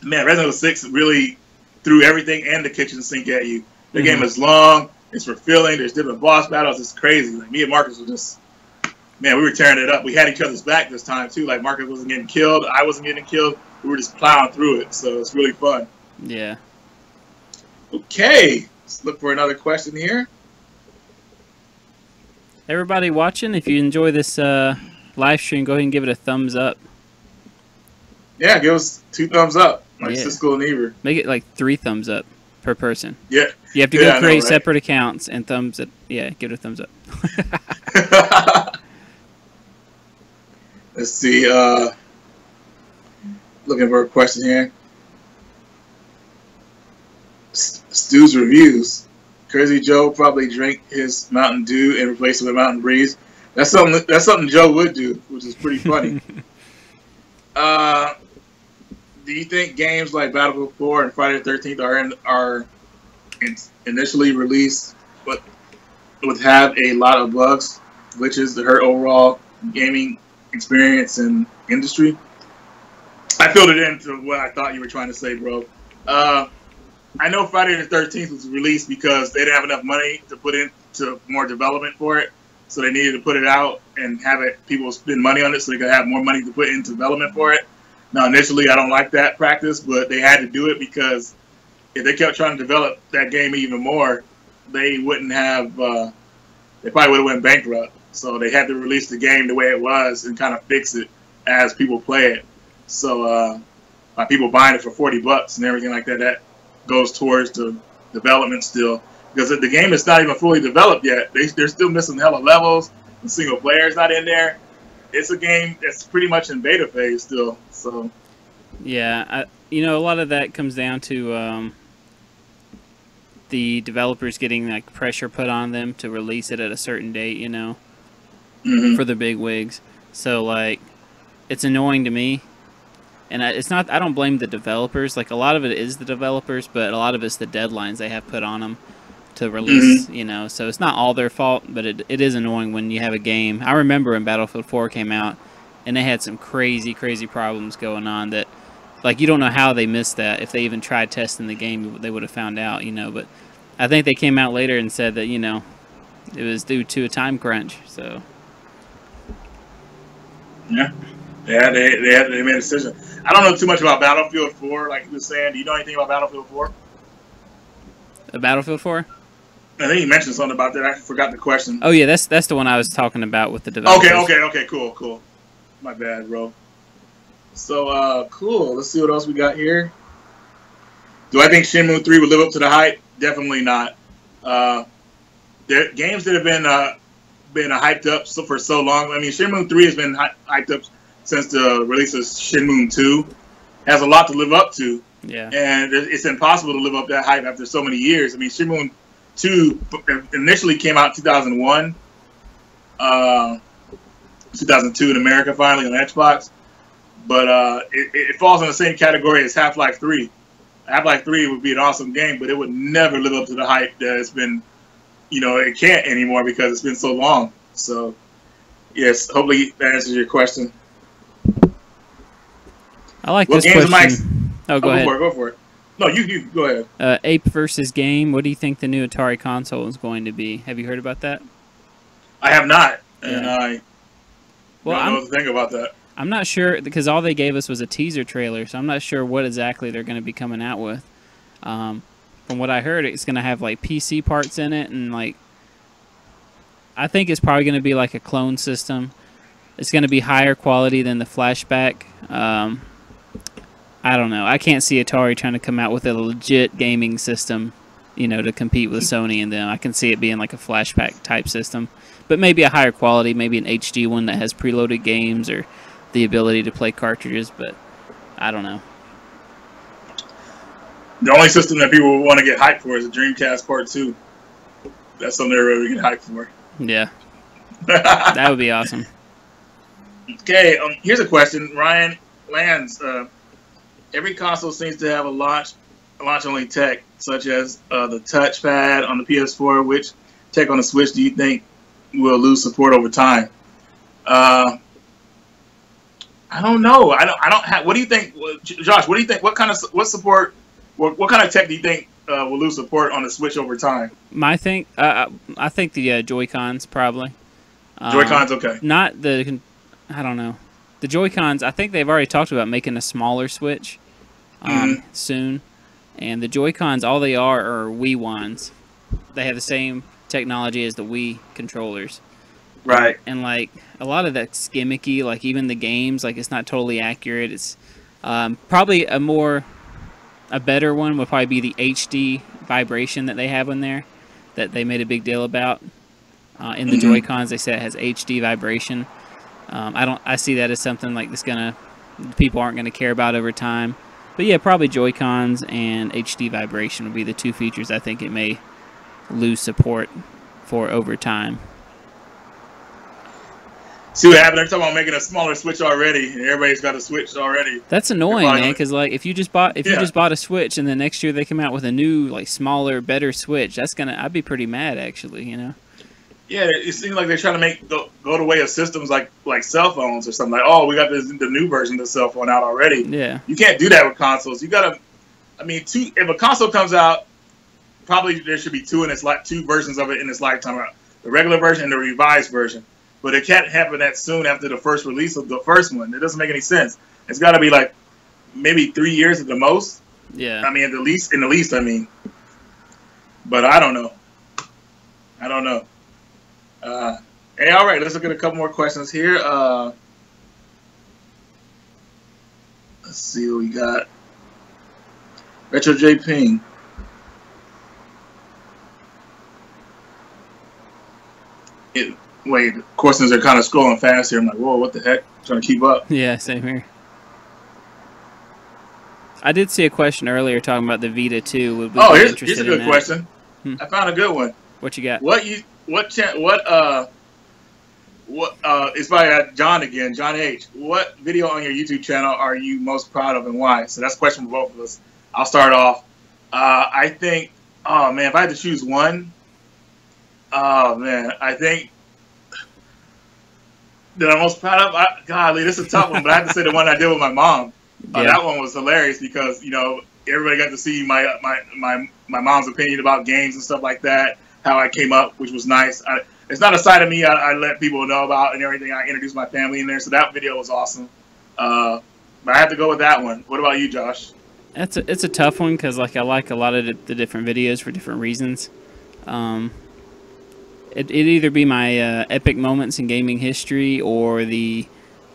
man, Resident Evil 6 really threw everything and the kitchen sink at you. The game is long. It's fulfilling. There's different boss battles. It's crazy. Like me and Marcus were just, man, we were tearing it up. We had each other's back this time too. Like Marcus wasn't getting killed. I wasn't getting killed. We were just plowing through it. So it's really fun. Yeah. Okay. Let's look for another question here. Everybody watching, if you enjoy this live stream, go ahead and give it a thumbs up. Yeah, give us 2 thumbs up, like Siskel and Ebert. Make it like 3 thumbs up per person. Yeah. You have to go create separate accounts and thumbs up. Yeah, give it a thumbs up. Let's see. Looking for a question here. Stu's reviews. Crazy Joe probably drink his Mountain Dew and replace it with Mountain Breeze. That's something Joe would do, which is pretty funny. Do you think games like Battlefield 4 and Friday the 13th are initially released, but would have a lot of bugs, glitches that hurt overall gaming experience and industry? I filled it into what I thought you were trying to say, bro. I know Friday the 13th was released because they didn't have enough money to put into more development for it, so they needed to put it out and have people spend money on it so they could have more money to put into development for it. Now, initially, I don't like that practice, but they had to do it because if they kept trying to develop that game even more, they wouldn't have they probably would have went bankrupt. So they had to release the game the way it was and kind of fix it as people play it. So by people buying it for $40 and everything like that, that goes towards the development still. Because the game is not even fully developed yet. They're still missing hella levels. The single player is not in there. It's a game that's pretty much in beta phase still. So, yeah, a lot of that comes down to the developers getting like pressure put on them to release it at a certain date. For the big wigs. So like, it's annoying to me. And it's not. I don't blame the developers. Like a lot of it is the developers, but a lot of it's the deadlines they have put on them to release. So it's not all their fault, but it is annoying when you have a game. I remember when Battlefield 4 came out, and they had some crazy problems going on that, like, you don't know how they missed that. If they even tried testing the game, they would have found out. But I think they came out later and said that it was due to a time crunch. So yeah, they made a decision. I don't know too much about Battlefield 4, like you were saying. Do you know anything about Battlefield 4? Battlefield 4? I think you mentioned something about that. I forgot the question. Oh yeah, that's the one I was talking about with the developers. Okay, cool. My bad, bro. So, cool. Let's see what else we got here. Do I think Shenmue 3 would live up to the hype? Definitely not. There games that have been hyped up for so long. I mean, Shenmue 3 has been hyped up since the release of Shenmue 2. Has a lot to live up to. Yeah. And it's impossible to live up that hype after so many years. I mean, Shenmue 2 initially came out in 2001. 2002 in America, finally on Xbox. But it falls in the same category as Half-Life 3. Half-Life 3 would be an awesome game, but it would never live up to the hype that it's been, it can't anymore because it's been so long. So, yes, hopefully that answers your question. I like this question. Oh, go ahead. Go for it. No, you go ahead. Ape versus Game. What do you think the new Atari console is going to be? Have you heard about that? I have not, and I don't know what to think about that. I'm not sure because all they gave us was a teaser trailer, so I'm not sure what exactly they're going to be coming out with. From what I heard, it's going to have like PC parts in it, and like I think it's probably going to be like a clone system. It's going to be higher quality than the flashback. I don't know. I can't see Atari trying to come out with a legit gaming system, to compete with Sony and them. I can see it being like a flashback type system, but maybe a higher quality, maybe an HD one that has preloaded games or the ability to play cartridges, but I don't know. The only system that people want to get hyped for is the Dreamcast Part 2. That's something they're really get hyped for. Yeah. That would be awesome. Okay, here's a question. Ryan Lands, every console seems to have a launch-only tech, such as the touchpad on the PS4. Which tech on the Switch do you think will lose support over time? I don't know. I don't have. What do you think, Josh? What do you think? What kind of support? What kind of tech do you think will lose support on the Switch over time? I think the Joy-Cons probably. Joy-Cons, okay. Not the. I don't know. The Joy-Cons. I think they've already talked about making a smaller Switch soon, and the Joy-Cons, all they are Wii wands. They have the same technology as the Wii controllers. Right. And like a lot of that's gimmicky, like even the games, like it's not totally accurate. It's probably a better one would probably be the HD vibration that they have in there, that they made a big deal about. In the Joy-Cons, they said it has HD vibration. I see that as something like people aren't gonna care about over time. But yeah, probably Joy-Cons and HD vibration would be the two features I think it may lose support for over time. See what happened? They're talking about making a smaller Switch already, and everybody's got a Switch already. That's annoying, man. Because like, if you just bought a Switch, and then next year they come out with a new, like, smaller, better Switch, I'd be pretty mad, actually. Yeah, it seems like they're trying to go the way of systems like cell phones or something. Like, oh, we got the new version of the cell phone out already. Yeah. You can't do that with consoles. You gotta. I mean, if a console comes out, probably there should be two versions of it in its lifetime: the regular version and the revised version. But it can't happen that soon after the first release of the first one. It doesn't make any sense. It's got to be like maybe 3 years at the most. Yeah. I mean, in the least, I mean. But I don't know. Hey, all right, let's look at a couple more questions here. Let's see what we got. Retro J Ping. Wait, questions are kind of scrolling fast here. I'm like, whoa, what the heck? I'm trying to keep up. Yeah, same here. I did see a question earlier talking about the Vita 2. Would we here's a good question. I found a good one. What you got? It's by John again, John H. What video on your YouTube channel are you most proud of and why? So that's a question for both of us. I'll start off. I think, oh man, if I had to choose one, I think that I'm most proud of, golly, this is a tough one, but I have to say the one I did with my mom. That one was hilarious because, you know, everybody got to see my mom's opinion about games and stuff like that, how I came up, which was nice. It's not a side of me I let people know about and everything. I introduced my family in there, so that video was awesome. But I have to go with that one. What about you, Josh? It's a tough one because I like a lot of the different videos for different reasons. It'd either be my epic moments in gaming history or the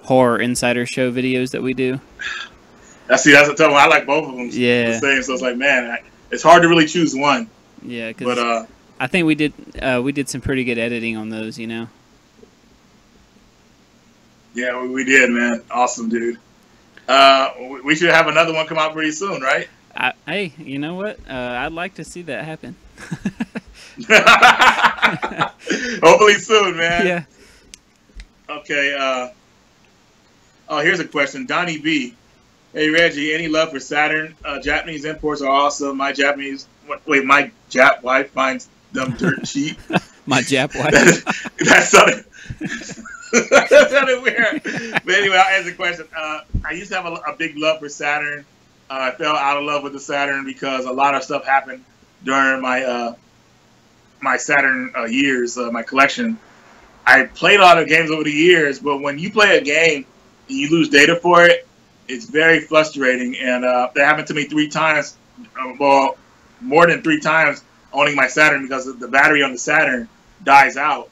horror insider show videos that we do. That's a tough one. I like both of them. Yeah. The same. So it's like, man, it's hard to really choose one. Yeah, because I think we did some pretty good editing on those, you know. Yeah, we did, man. Awesome, dude. We should have another one come out pretty soon, right? Hey, you know what? I'd like to see that happen. Hopefully soon, man. Yeah. Okay. Here's a question. Donnie B. Hey, Reggie, any love for Saturn? Japanese imports are awesome. My Jap wife finds them dirt cheap. My Jap wife? That sounded weird. But anyway, I'll answer the question. I used to have a big love for Saturn. I fell out of love with the Saturn because a lot of stuff happened during my my Saturn years, my collection. I played a lot of games over the years, but when you play a game and you lose data for it, it's very frustrating. And that happened to me 3 times, well, more than 3 times owning my Saturn because the battery on the Saturn dies out.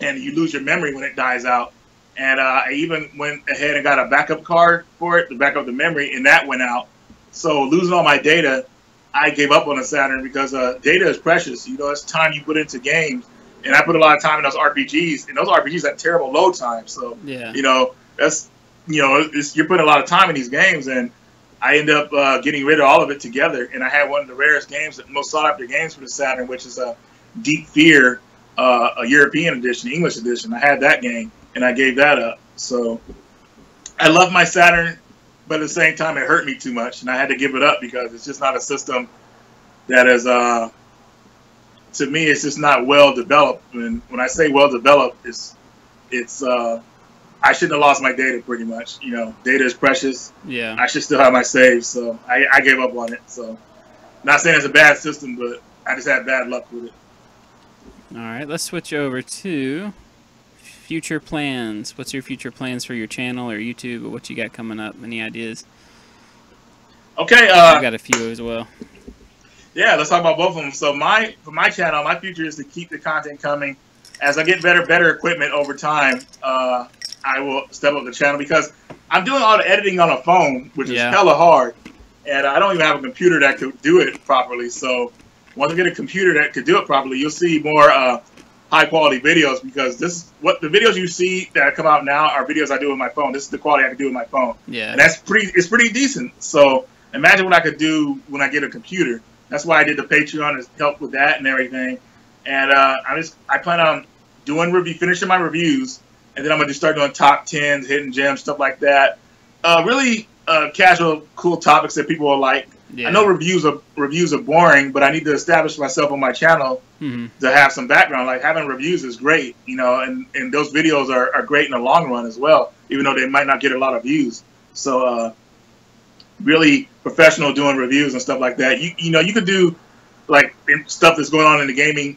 And you lose your memory when it dies out. And I even went ahead and got a backup card for it to back up the memory, and that went out. So losing all my data, I gave up on the Saturn because data is precious. You know, it's time you put into games. And I put a lot of time in those RPGs, and those RPGs have terrible load time. So, yeah. You know, you're putting a lot of time in these games, and I end up getting rid of all of it together. And I had one of the rarest games, most sought-after games for the Saturn, which is Deep Fear, a European edition, English edition. I had that game, and I gave that up. So I love my Saturn, but at the same time, it hurt me too much, and I had to give it up because it's just not a system that is, to me, it's just not well developed. And when I say well developed, it's I shouldn't have lost my data pretty much. You know, data is precious. Yeah. I should still have my saves, so I gave up on it. So, not saying it's a bad system, but I just had bad luck with it. All right, let's switch over to future plans. What's your future plans for your channel or YouTube, or what you got coming up? Any ideas? Okay. I've got a few as well. Yeah, let's talk about both of them. So for my channel, my future is to keep the content coming. As I get better equipment over time, I will step up the channel because I'm doing all the editing on a phone, which is hella hard, and I don't even have a computer that could do it properly. So once I get a computer that could do it properly, you'll see more high quality videos because the videos you see that come out now are videos I do with my phone. This is the quality I can do with my phone. Yeah, and it's pretty decent. So imagine what I could do when I get a computer. That's why I did the Patreon to help with that and everything. And I plan on finishing my reviews, and then I'm gonna just start doing top 10s, hidden gems, stuff like that. Really casual, cool topics that people will like. Yeah. I know reviews are boring, but I need to establish myself on my channel to have some background. Like having reviews is great, you know, and those videos are great in the long run as well, even though they might not get a lot of views. So really professional doing reviews and stuff like that. You know, you could do like stuff that's going on in the gaming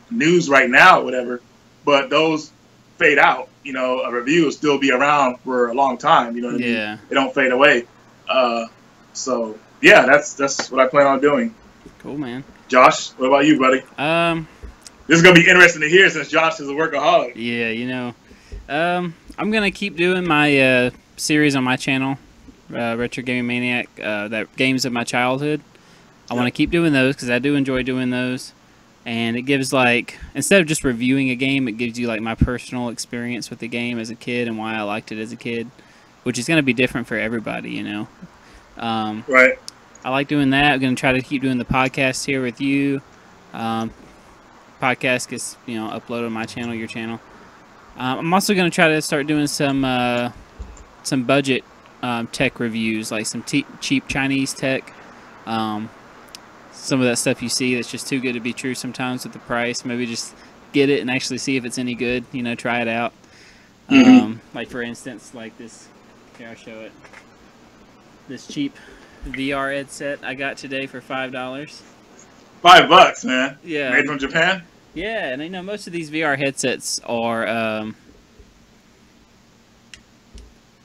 news right now, or whatever, but those fade out. You know, a review will still be around for a long time. You know what I mean? They don't fade away. So yeah, that's what I plan on doing. Cool, man. Josh, what about you, buddy? This is gonna be interesting to hear since Josh is a workaholic. Yeah, you know, I'm gonna keep doing my series on my channel, Retro Gaming Maniac, that games of my childhood. I want to keep doing those because I do enjoy doing those, and it gives, like, instead of just reviewing a game, it gives you like my personal experience with the game as a kid and why I liked it as a kid, which is gonna be different for everybody, you know. Right. I like doing that. I'm gonna try to keep doing the podcast here with you. Podcast gets, you know, uploaded on my channel, your channel. I'm also going to try to start doing some budget tech reviews, like some cheap Chinese tech. Some of that stuff you see that's just too good to be true sometimes with the price. Maybe just get it and actually see if it's any good, you know, try it out. Like, for instance, like this. Here, I'll show it. This cheap VR headset I got today for $5. $5, man. Yeah. Made from Japan? Yeah, and I know most of these VR headsets are,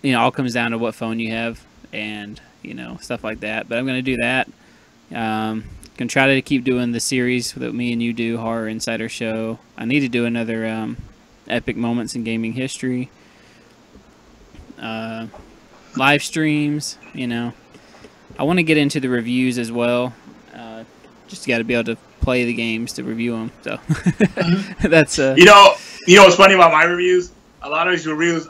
you know, all comes down to what phone you have and, you know, stuff like that. But I'm going to do that. Going to try to keep doing the series that me and you do, Horror Insider Show. I need to do another Epic Moments in Gaming History. Live streams, you know. I want to get into the reviews as well. Just got to be able to play the games to review them. So that's you know what's funny about my reviews? A lot of these reviews,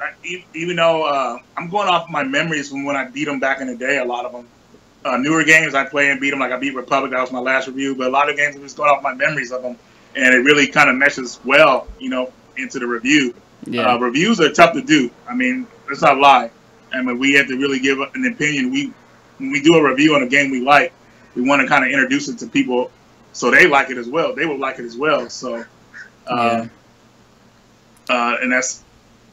even though I'm going off my memories from when I beat them back in the day. A lot of them, newer games I play and beat them. Like I beat Republic, that was my last review. But a lot of games I'm just going off my memories of them, and it really kind of meshes well, you know, into the review. Yeah. Reviews are tough to do. I mean, let's not lie. I mean, we have to really give an opinion. When we do a review on a game we like, we want to kind of introduce it to people so they like it as well. They will like it as well. So, and that's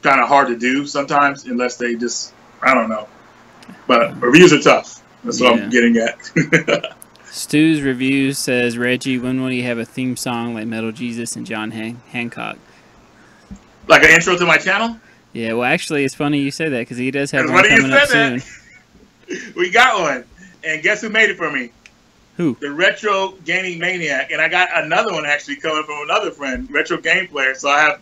kind of hard to do sometimes unless they just, I don't know. But reviews are tough. That's what I'm getting at. Stu's review says, Reggie, when will you have a theme song like Metal Jesus and John Hancock? Like an intro to my channel? Yeah, well, actually, it's funny you say that because he does have one coming up soon. We got one. And guess who made it for me? Who? The Retro Gaming Maniac. And I got another one actually coming from another friend, Retro Game Player. So I have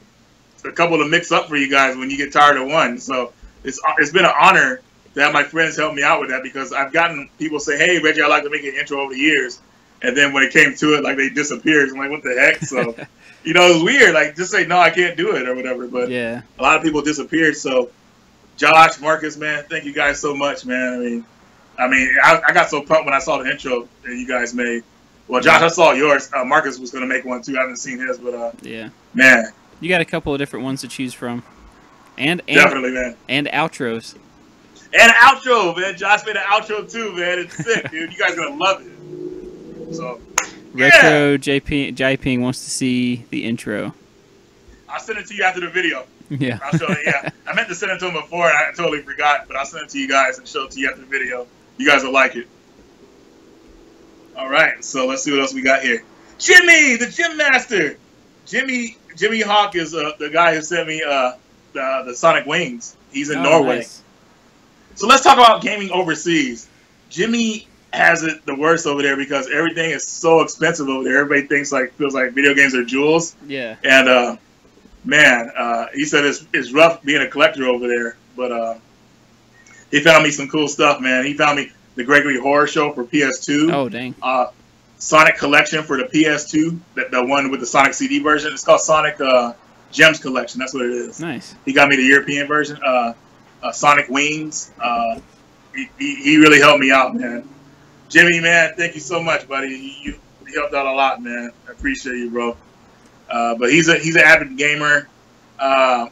a couple to mix up for you guys when you get tired of one. So it's been an honor to have my friends help me out with that because I've gotten people say, hey, Reggie, I'd like to make an intro over the years. And then when it came to it, like they disappeared. I'm like, what the heck? So, you know, it was weird. Like, just say, no, I can't do it or whatever. But yeah, a lot of people disappeared. So, Josh, Marcus, man, thank you guys so much, man. I mean, I got so pumped when I saw the intro that you guys made. Well, Josh, I saw yours. Marcus was going to make one too. I haven't seen his, but yeah, man, you got a couple of different ones to choose from, and definitely, man, and outros, and outro, man. Josh made an outro too, man. It's sick, dude. You guys are gonna love it. So, Retro JP wants to see the intro. I'll send it to you after the video. Yeah. I'll show it. Yeah, I meant to send it to him before, and I totally forgot. But I'll send it to you guys and show it to you after the video. You guys will like it. All right, so let's see what else we got here. Jimmy, the Gym Master. Jimmy Hawk is the guy who sent me the Sonic Wings. He's in Norway. Nice. So let's talk about gaming overseas. Jimmy has it the worst over there because everything is so expensive over there. Everybody feels like video games are jewels. Yeah. And man, he said it's rough being a collector over there, but he found me some cool stuff, man. He found me the Gregory Horror Show for PS2. Oh, dang. Sonic Collection for the PS2, the one with the Sonic CD version. It's called Sonic Gems Collection. That's what it is. Nice. He got me the European version. Sonic Wings. He really helped me out, man. Jimmy, man, thank you so much, buddy. You helped out a lot, man. I appreciate you, bro. But he's an avid gamer. I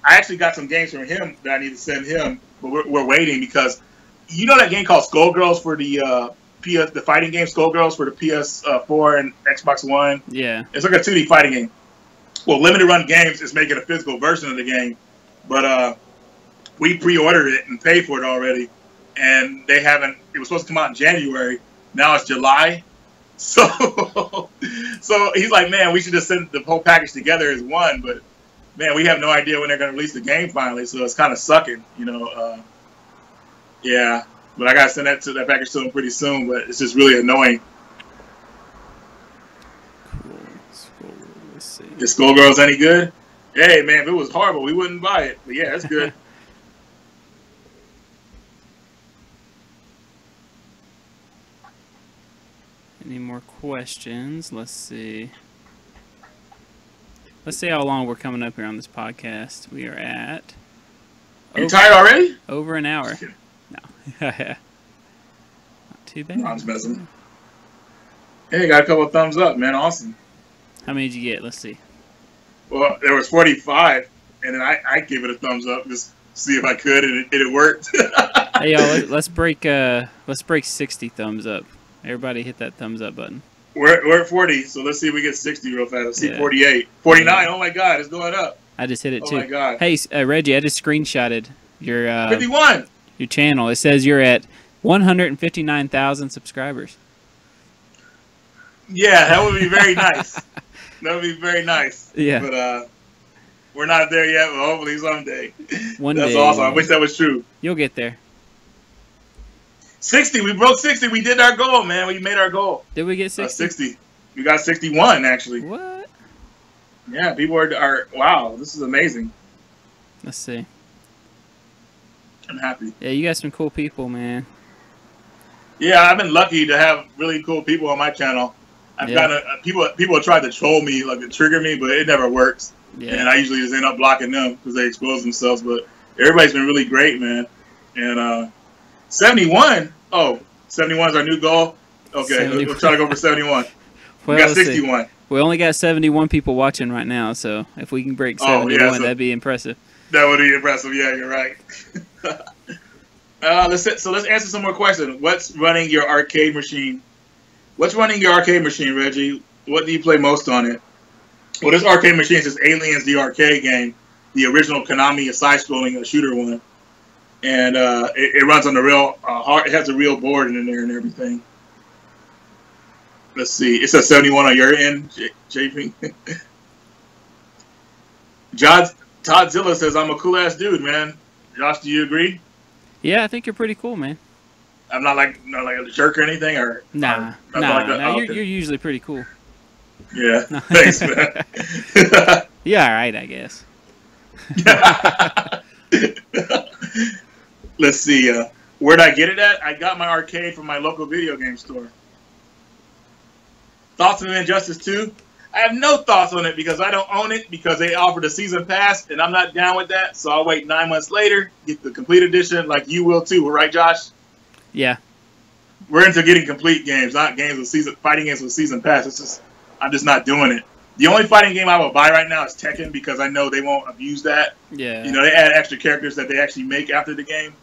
actually got some games from him that I need to send him, but we're waiting because you know that game called Skullgirls for the fighting game Skullgirls for the PS4 and Xbox One. Yeah, it's like a 2D fighting game. Well, Limited Run Games is making a physical version of the game, but we pre-ordered it and paid for it already, and they haven't. It was supposed to come out in January. Now it's July. So he's like, man, we should just send the whole package together as one. But man, we have no idea when they're going to release the game finally. So it's kind of sucking, you know. Yeah, but I got to send that package to him pretty soon. But it's just really annoying. Let's see. If Skullgirl's any good? Hey, man, if it was horrible, we wouldn't buy it. But yeah, it's good. Any more questions? Let's see. Let's see how long we're coming up here on this podcast. We are at... You tired already? Over an hour. No. Not too bad. No, I'm just messing. Hey, got a couple of thumbs up, man. Awesome. How many did you get? Let's see. Well, there was 45, and then I gave it a thumbs up just to see if I could, and it worked. Hey, y'all, let's break 60 thumbs up. Everybody hit that thumbs up button. We're at 40, so let's see if we get 60 real fast. Let's see 48. 49, oh my God, it's going up. I just hit it too. Oh my God. Hey, Reggie, I just screenshotted your 51. Your channel. It says you're at 159,000 subscribers. Yeah, that would be very nice. That would be very nice. Yeah. But we're not there yet, but hopefully someday. One That's day. awesome. I wish that was true. You'll get there. 60. We broke 60. We did our goal, man. We made our goal. Did we get 60? 60. We got 61, actually. What? Yeah, people are wow, this is amazing. Let's see. I'm happy. Yeah, you got some cool people, man. Yeah, I've been lucky to have really cool people on my channel. I've gotten people have tried to troll me, like to trigger me, but it never works. Yeah. And I usually just end up blocking them because they expose themselves. But everybody's been really great, man. And 71. Oh, 71 is our new goal. Okay, we'll try to go for 71. Well, we got 61. We only got 71 people watching right now, so if we can break 71, that'd be impressive. That would be impressive. Yeah, you're right. Let's answer some more questions. What's running your arcade machine? What's running your arcade machine, Reggie? What do you play most on it? Well, this arcade machine is Aliens, the arcade game, the original Konami side-scrolling shooter one, and it runs on the real hard. It has a real board in there and everything. Let's see. It says 71 on your end, JP. Toddzilla says I'm a cool ass dude, man. Josh, do you agree? Yeah, I think you're pretty cool, man. I'm not like a jerk or anything, or nah. You're usually pretty cool. Yeah, thanks, man. Yeah, all right, I guess. Let's see. Where'd I get it at? I got my arcade from my local video game store. Thoughts on Injustice 2? I have no thoughts on it because I don't own it because they offered a season pass and I'm not down with that. So I'll wait 9 months later, get the complete edition like you will too. Right, Josh? Yeah. We're into getting complete games, not games with fighting games with season pass. I'm just not doing it. The only fighting game I will buy right now is Tekken because I know they won't abuse that. Yeah. You know, they add extra characters that they actually make after the game.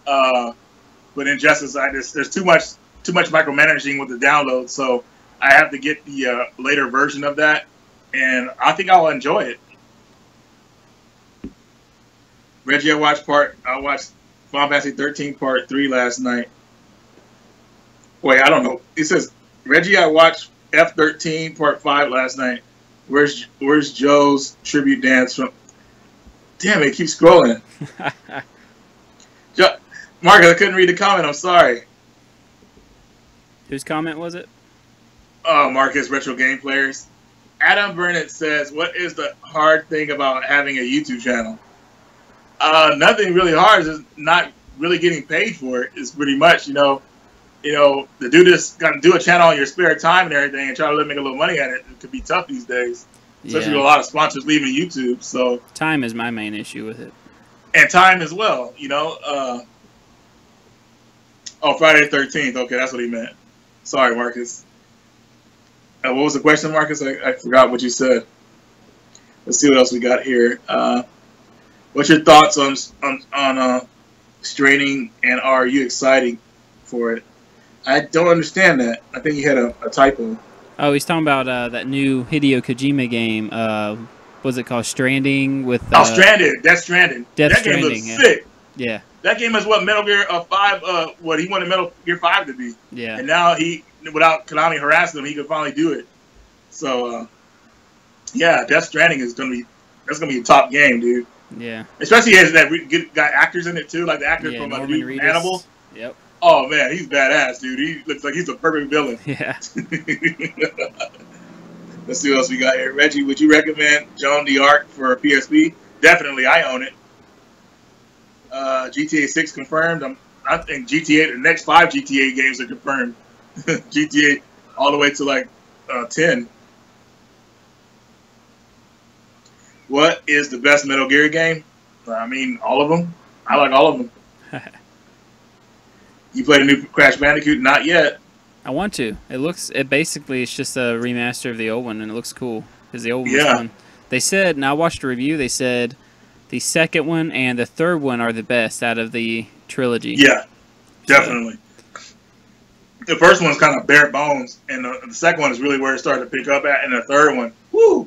But Injustice, there's too much micromanaging with the download, so I have to get the later version of that, and I think I'll enjoy it. Reggie, I watched Final Fantasy 13 Part 3 last night. Wait, I don't know. It says, Reggie, I watched F13 Part 5 last night. Where's Joe's tribute dance from? Damn it, keep scrolling. Marcus, I couldn't read the comment. I'm sorry. Whose comment was it? Oh, Marcus, Retro Game Players. Adam Burnett says, what is the hard thing about having a YouTube channel? Nothing really hard. Is not really getting paid for it. It's pretty much, to do this, got to do a channel on your spare time and everything and try to make a little money at it. It could be tough these days. Especially with a lot of sponsors leaving YouTube. So time is my main issue with it. And time as well, Friday the 13th. Okay, that's what he meant. Sorry, Marcus. What was the question, Marcus? I forgot what you said. Let's see what else we got here. What's your thoughts on straining, and are you excited for it? I don't understand that. I think you had a typo. Oh, he's talking about that new Hideo Kojima game. What's it called? Stranding with... Stranded. Death Stranding. That game looks sick. Yeah. That game is what Metal Gear 5, what he wanted Metal Gear 5 to be. Yeah. And now without Konami harassing him, he could finally do it. So, Death Stranding that's gonna be a top game, dude. Yeah. Especially as that got actors in it too, like the actor from Animal. Yep. Oh man, he's badass, dude. He looks like he's a perfect villain. Yeah. Let's see what else we got here. Reggie, would you recommend Joan d'Arc for PSP? Definitely, I own it. GTA 6 confirmed. I think GTA, the next 5 GTA games are confirmed. GTA all the way to like 10. What is the best Metal Gear game? I mean, all of them. I like all of them. You played a new Crash Bandicoot? Not yet. I want to. It basically it's just a remaster of the old one, and it looks cool because the old one was fun. They said, and I watched a review. They said the second one and the third one are the best out of the trilogy. Yeah, definitely. So. The first one's kind of bare bones, and the second one is really where it started to pick up at, and the third one, woo,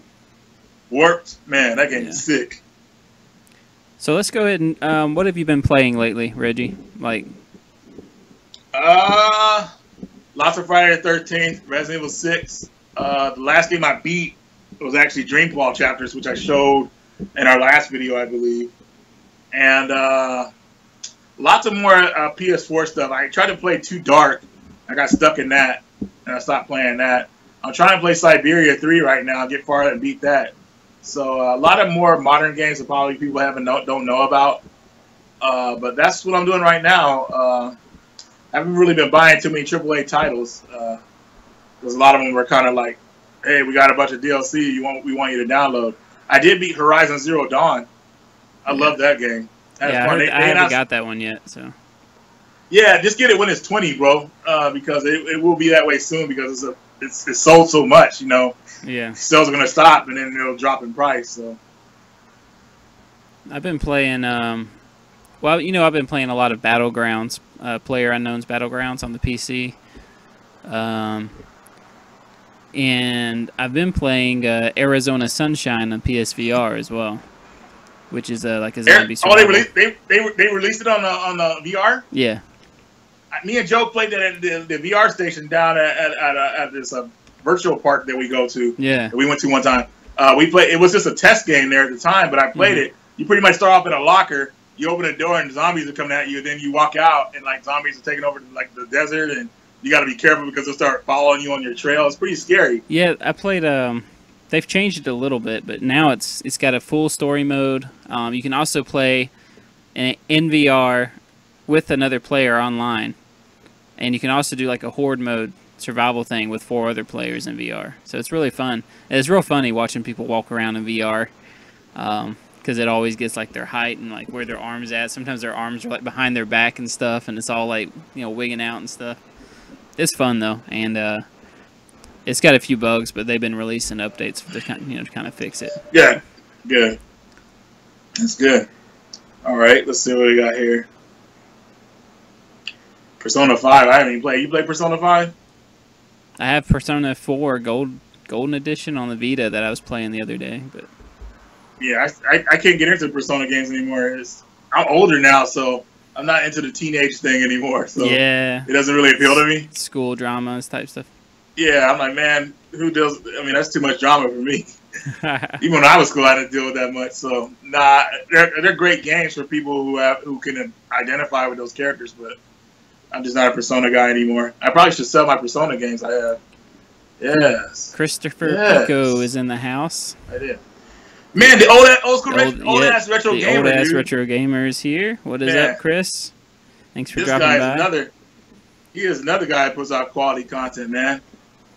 warped. Man, that game is sick. So let's go ahead and what have you been playing lately, Reggie? Like, lots of Friday the 13th, Resident Evil 6. The last game I beat was actually Dreamfall chapters, which I showed in our last video, I believe. And lots of more PS4 stuff. I tried to play Too Dark. I got stuck in that, and I stopped playing that. I'm trying to play Siberia 3 right now, get far and beat that. So a lot of more modern games that probably people don't know about. But that's what I'm doing right now. I haven't really been buying too many AAA titles. Because a lot of them were kind of like, hey, we got a bunch of DLC we want you to download. I did beat Horizon Zero Dawn. I love that game. I haven't got that one yet. So yeah, just get it when it's 20, bro. Because it will be that way soon because it's sold so much, you know. Yeah. Sales are going to stop and then it'll drop in price. So I've been playing, well, you know, I've been playing a lot of Battlegrounds, PlayerUnknown's Battlegrounds on the PC. And I've been playing Arizona Sunshine on PSVR as well, which is like a zombie survival. Oh, they released it on the VR? Yeah. Me and Joe played that at the VR station down at this virtual park that we go to. Yeah. That we went to one time. It was just a test game there at the time, but I played it. You pretty much start off in a locker. You open a door and zombies are coming at you. Then you walk out and like zombies are taking over like the desert, and you got to be careful because they'll start following you on your trail. It's pretty scary. Yeah, I played. They've changed it a little bit, but now it's got a full story mode. You can also play in VR with another player online, and you can also do like a horde mode survival thing with 4 other players in VR. So it's really fun. And it's real funny watching people walk around in VR. Because it always gets like their height and like where their arms at. Sometimes their arms are like behind their back and stuff, and it's all like, you know, wigging out and stuff. It's fun though, and it's got a few bugs, but they've been releasing updates to kind of fix it. Yeah, good. That's good. All right, let's see what we got here. Persona 5. I haven't even played. You play Persona 5? I have Persona 4 Golden Edition on the Vita that I was playing the other day, but. Yeah, I can't get into Persona games anymore. I'm older now, so I'm not into the teenage thing anymore. So yeah, it doesn't really appeal to me. School dramas type stuff. Yeah, I'm like, man, who does? I mean, that's too much drama for me. Even when I was school, I didn't deal with that much. So nah, they're great games for people who can identify with those characters. But I'm just not a Persona guy anymore. I probably should sell my Persona games I have. Yes. Christopher Pico is in the house. I did. Man, the old ass retro gamer. Old ass retro gamer is here. What is up, Chris? Thanks for dropping by. He is another guy that puts out quality content, man.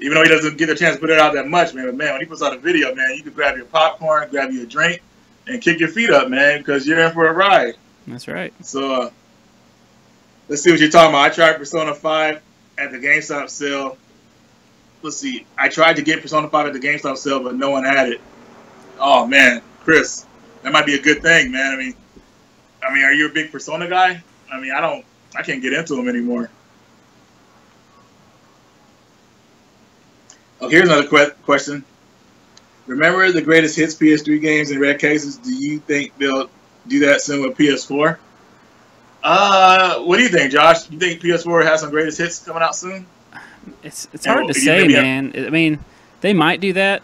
Even though he doesn't get a chance to put it out that much, man. But man, when he puts out a video, man, you can grab your popcorn, grab you a drink, and kick your feet up, man, because you're in for a ride. That's right. So let's see what you're talking about. I tried Persona 5 at the GameStop sale. Let's see. I tried to get Persona 5 at the GameStop sale, but no one had it. Oh man, Chris, that might be a good thing, man. I mean, are you a big Persona guy? I mean, I can't get into them anymore. Oh, here's another question. Remember the greatest hits PS3 games in red cases? Do you think they'll do that soon with PS4? What do you think, Josh? You think PS4 has some greatest hits coming out soon? It's hard to say, man. I mean, they might do that.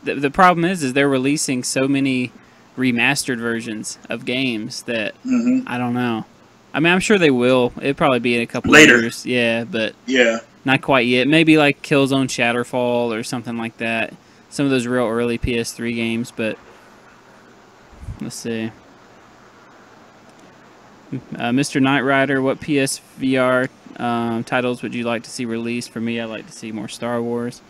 The problem is they're releasing so many remastered versions of games that I don't know. I mean, I'm sure they will. It'll probably be in a couple of years. Yeah, but not quite yet. Maybe like Killzone Shatterfall or something like that. some of those real early PS3 games, but let's see. Mr. Knight Rider, what PSVR titles would you like to see released? For me, I'd like to see more Star Wars.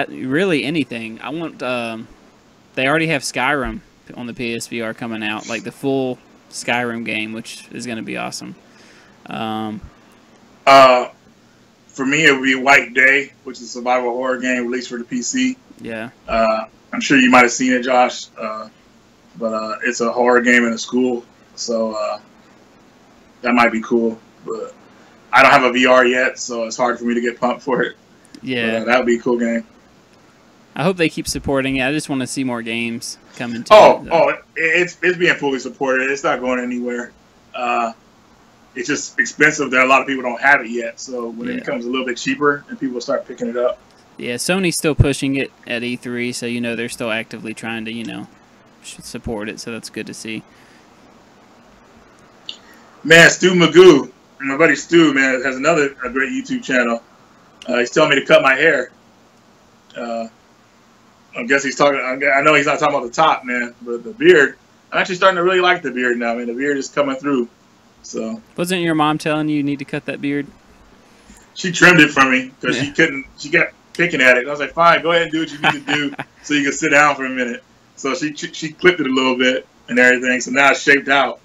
Really anything. I want. They already have Skyrim on the PSVR coming out, like the full Skyrim game, which is going to be awesome. For me, it would be White Day, which is a survival horror game released for the PC. Yeah. I'm sure you might have seen it, Josh. But it's a horror game in a school, so that might be cool. But I don't have a VR yet, so it's hard for me to get pumped for it. Yeah. But, that would be a cool game. I hope they keep supporting it. I just want to see more games coming to it. It's being fully supported. It's not going anywhere. It's just expensive that a lot of people don't have it yet. So when it becomes a little bit cheaper, and people start picking it up. Yeah, Sony's still pushing it at E3, so they're still actively trying to support it. So that's good to see. Man, Stu Magoo, my buddy Stu, man, has a great YouTube channel. He's telling me to cut my hair. I guess he's talking. I know he's not talking about the top, man, but the beard. I'm actually starting to really like the beard now, man. The beard is coming through. So wasn't your mom telling you need to cut that beard? She trimmed it for me because she couldn't. She kept picking at it. I was like, fine, go ahead and do what you need to do so you can sit down for a minute. So she clipped it a little bit and everything. So now it's shaped out.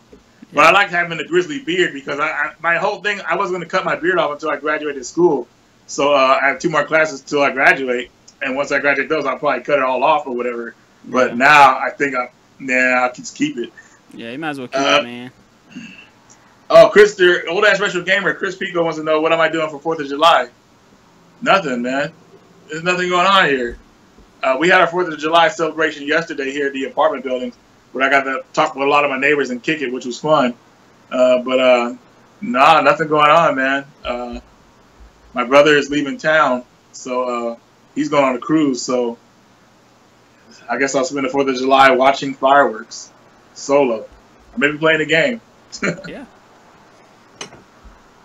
But I like having the grizzly beard because my whole thing, I wasn't going to cut my beard off until I graduated school. So I have 2 more classes till I graduate. And once I graduate those, I'll probably cut it all off or whatever. But now I think I'll just keep it. Yeah, you might as well keep it, man. Oh, Chris, the old-ass retro gamer, Chris Pico wants to know, what am I doing for 4th of July? Nothing, man. There's nothing going on here. We had our 4th of July celebration yesterday here at the apartment building, where I got to talk with a lot of my neighbors and kick it, which was fun. But nothing going on, man. My brother is leaving town, so he's going on a cruise. So I guess I'll spend the 4th of July watching fireworks solo. I may be playing a game. Yeah.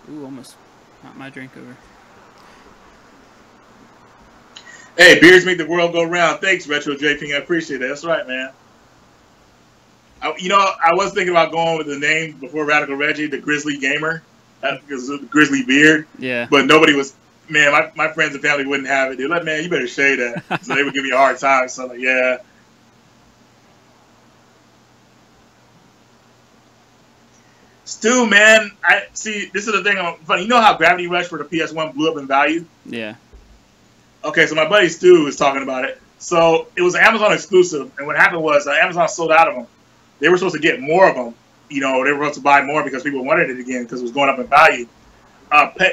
Ooh, almost knocked my drink over. Hey, beers make the world go round. Thanks, Retro JP. I appreciate it. That's right, man. I was thinking about going with the name before Radical Reggie, the Grizzly Gamer, because of the grizzly beard. Yeah. But nobody was. Man, my friends and family wouldn't have it. They're like, man, you better shave that. So they would give me a hard time. So I'm like, yeah. Stu, man, I see. This is the thing. Funny, you know how Gravity Rush for the PS1 blew up in value? Yeah. Okay, so my buddy Stu was talking about it. So it was an Amazon exclusive, and what happened was Amazon sold out of them. They were supposed to get more of them. They were supposed to buy more because people wanted it again because it was going up in value.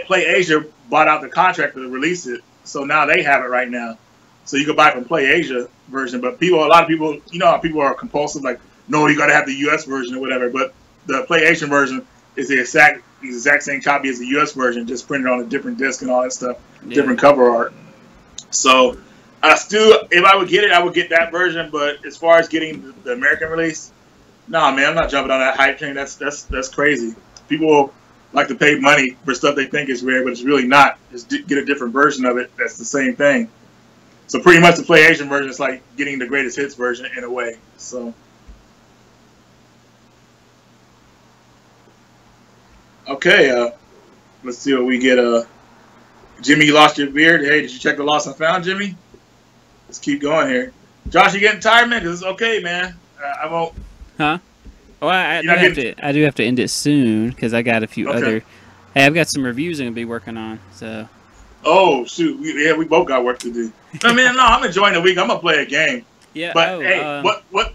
Play Asia bought out the contract to release it, so now they have it right now. So you can buy from Play Asia version, but a lot of people, how people are compulsive, like, no, you got to have the US version or whatever. But the Play Asian version is the exact same copy as the US version, just printed on a different disc and all that stuff, different cover art. So, Stu, if I would get it, I would get that version. But as far as getting the American release, nah, man, I'm not jumping on that hype train. That's crazy. People like to pay money for stuff they think is rare, but it's really not. Just get a different version of it. That's the same thing. So pretty much the Play Asian version is like getting the greatest hits version in a way. So. Okay, let's see what we get. Jimmy, you lost your beard. Hey, did you check the lost and found, Jimmy? Let's keep going here. Josh, you getting tired, man? Because it's okay, man. I won't. Huh? Oh, I do have to end it soon because I got a few other. Hey, I've got some reviews I'm gonna be working on. So. Oh shoot! We both got work to do. No, man, no, I'm enjoying the week. I'm gonna play a game. Yeah. But hey, what?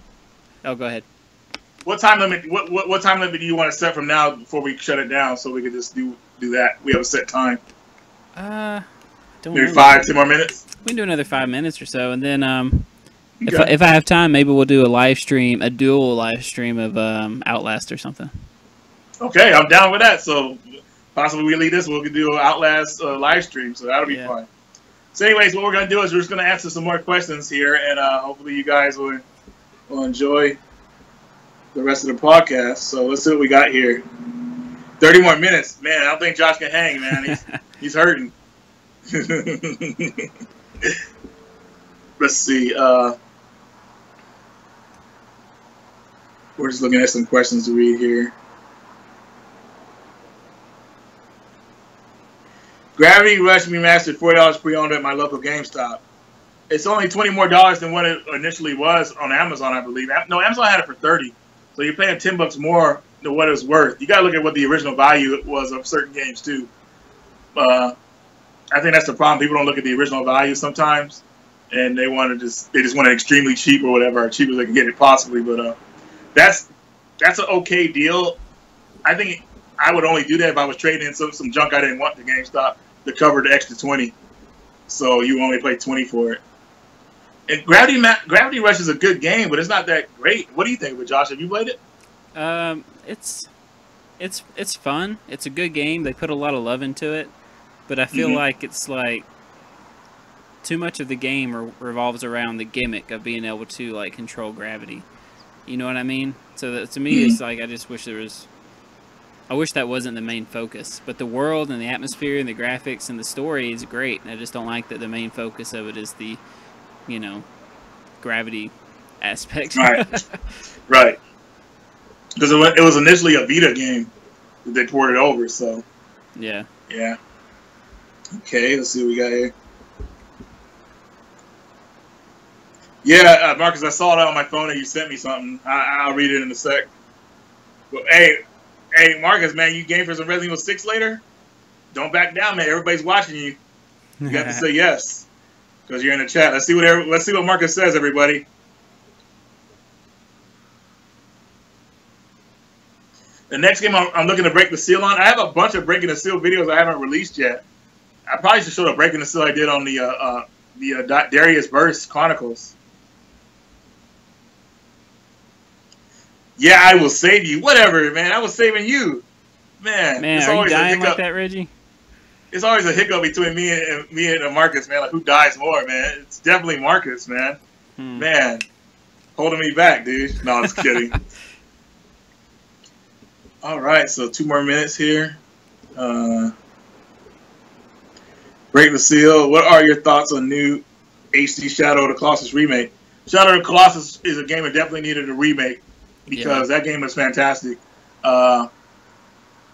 Oh, go ahead. What time limit? What time limit do you want to set from now before we shut it down so we can just do that? We have a set time. Maybe 5-10 more minutes. We can do another 5 minutes or so, and then if I have time, maybe we'll do a dual live stream of Outlast or something. Okay, I'm down with that. So possibly we leave this, we'll do an Outlast live stream. So that'll be fun. So, anyways, what we're gonna do is we're just gonna answer some more questions here, and hopefully you guys will enjoy the rest of the podcast. So let's see what we got here. 30 more minutes, man. I don't think Josh can hang, man. He's hurting. let's see. We're just looking at some questions to read here. Gravity Rush Remastered, $40 pre-owned at my local GameStop. It's only $20 more than what it initially was on Amazon, I believe. No, Amazon had it for $30, so you're paying $10 more than what it's worth. You gotta look at what the original value was of certain games too. I think that's the problem. People don't look at the original value sometimes, and they just want it extremely cheap or whatever, or cheap as they can get it possibly. But that's an okay deal. I think I would only do that if I was trading in some junk I didn't want to GameStop to cover the extra $20. So you only pay $20 for it. And Gravity Rush is a good game, but it's not that great. What do you think of it, Josh? Have you played it? It's fun. It's a good game. They put a lot of love into it, but I feel like it's like too much of the game revolves around the gimmick of being able to like control gravity. You know what I mean? So that, to me, it's like I just wish I wish that wasn't the main focus. But the world and the atmosphere and the graphics and the story is great. I just don't like that the main focus of it is the, gravity aspect. Right. Right. Because it was initially a Vita game that they ported over, so. Yeah. Yeah. Okay, let's see what we got here. Yeah, Marcus, I saw it on my phone and you sent me something. I'll read it in a sec. But, hey, Marcus, man, you game for some Resident Evil 6 later? Don't back down, man. Everybody's watching you. You got to say yes because you're in the chat. Let's see what Marcus says, everybody. The next game I'm looking to break the seal on. I have a bunch of breaking the seal videos I haven't released yet. I probably should show the breaking the seal I did on the Darius Burst Chronicles. Yeah, I will save you. Whatever, man. I was saving you. Man, are you dying like that, Reggie? It's always a hiccup between me and Marcus, man. Like, who dies more, man? It's definitely Marcus, man. Man, holding me back, dude. No, I'm just kidding. All right, so 2 more minutes here. Break the seal. What are your thoughts on new HD Shadow of the Colossus remake? Shadow of the Colossus is a game that definitely needed a remake because that game was fantastic.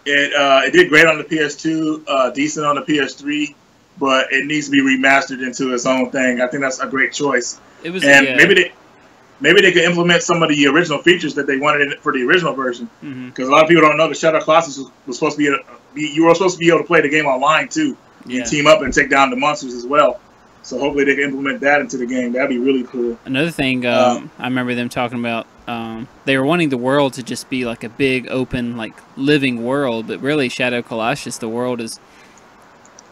It did great on the PS2, decent on the PS3, but it needs to be remastered into its own thing. I think that's a great choice. Maybe they could implement some of the original features that they wanted for the original version. Because a lot of people don't know the Shadow of the Colossus was supposed to you were supposed to be able to play the game online too. You team up and take down the monsters as well. So hopefully they can implement that into the game. That'd be really cool. Another thing I remember them talking about, they were wanting the world to just be like a big, open, like living world. But really, Shadow of Colossus, the world is,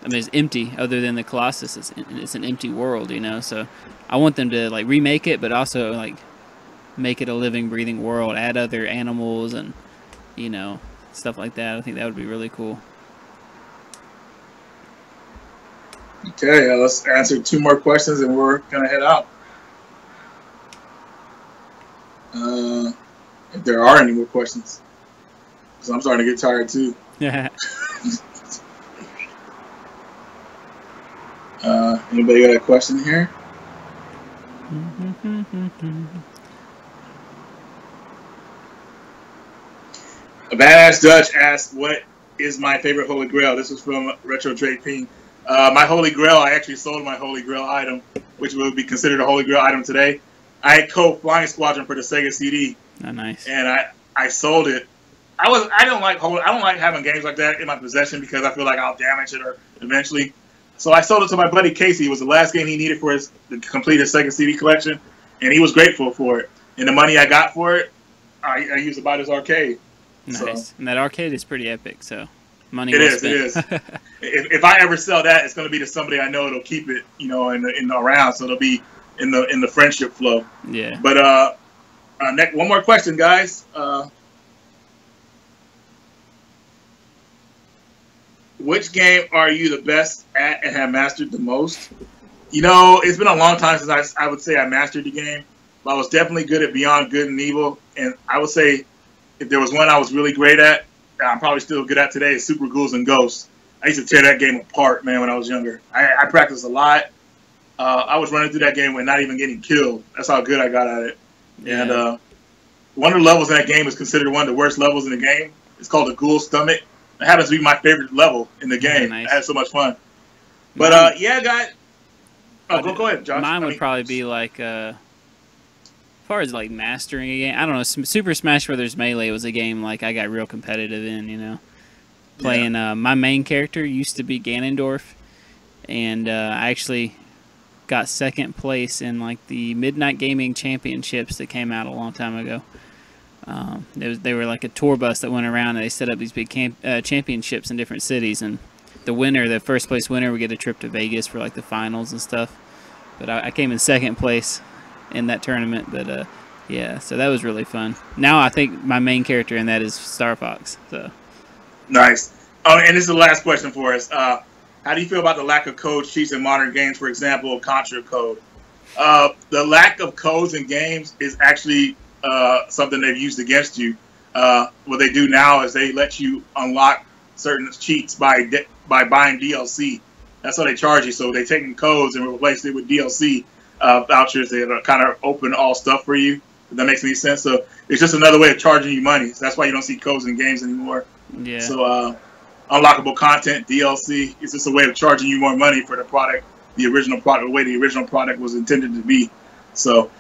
it's empty. Other than the Colossus, it's an empty world, So I want them to like remake it, but also like make it a living, breathing world. Add other animals and stuff like that. I think that would be really cool. Okay, let's answer 2 more questions and we're gonna head out. If there are any more questions, because I'm starting to get tired too. Yeah. Anybody got a question here? A Badass Dutch asked, "What is my favorite Holy Grail?" This was from RetroCode Podcast. My Holy Grail, I actually sold my Holy Grail item, which would be considered a Holy Grail item today. I had Code Flying Squadron for the Sega CD. Oh, nice. And I sold it. I don't like having games like that in my possession because I feel like I'll damage it or eventually. So I sold it to my buddy Casey. It was the last game he needed for to complete his Sega CD collection, and he was grateful for it. And the money I got for it, I used to buy this arcade. Nice. So. And that arcade is pretty epic, so money It well is. spent. It is. If I ever sell that, it's going to be to somebody I know that'll keep it, in around. So it'll be in the friendship flow. Yeah. But one more question, guys. Which game are you the best at and have mastered the most? It's been a long time since I would say I mastered the game, but I was definitely good at Beyond Good and Evil. And I would say if there was one I was really great at, I'm probably still good at today, is Super Ghouls and Ghosts. I used to tear that game apart, man, when I was younger. I practiced a lot, I was running through that game with not even getting killed. That's how good I got at it. Yeah. And one of the levels in that game is considered one of the worst levels in the game. It's called the Ghoul Stomach. It happens to be my favorite level in the game. Nice. I had so much fun. But yeah, guys. Oh, go ahead, Josh. Mine would probably be like, as far as like mastering a game, I don't know. Super Smash Brothers Melee was a game like I got real competitive in. You know, playing. My main character used to be Ganondorf, and I actually got second place in like the Midnight Gaming Championships that came out a long time ago. They were like a tour bus that went around, and they set up these big championships in different cities, and the first place winner, would get a trip to Vegas for like the finals and stuff. But I came in second place in that tournament. But yeah, so that was really fun. Now I think my main character in that is Star Fox. So nice. Oh, and this is the last question for us. How do you feel about the lack of code sheets in modern games? For example, Contra code. The lack of codes in games is actually something they've used against you. What they do now is they let you unlock certain cheats by buying DLC. That's how they charge you. So they taking codes and replace it with DLC vouchers that kind of open all stuff for you. If that makes any sense. So it's just another way of charging you money. So that's why you don't see codes in games anymore. Yeah. So unlockable content, DLC, is just a way of charging you more money for the product, the original product, the way the original product was intended to be. So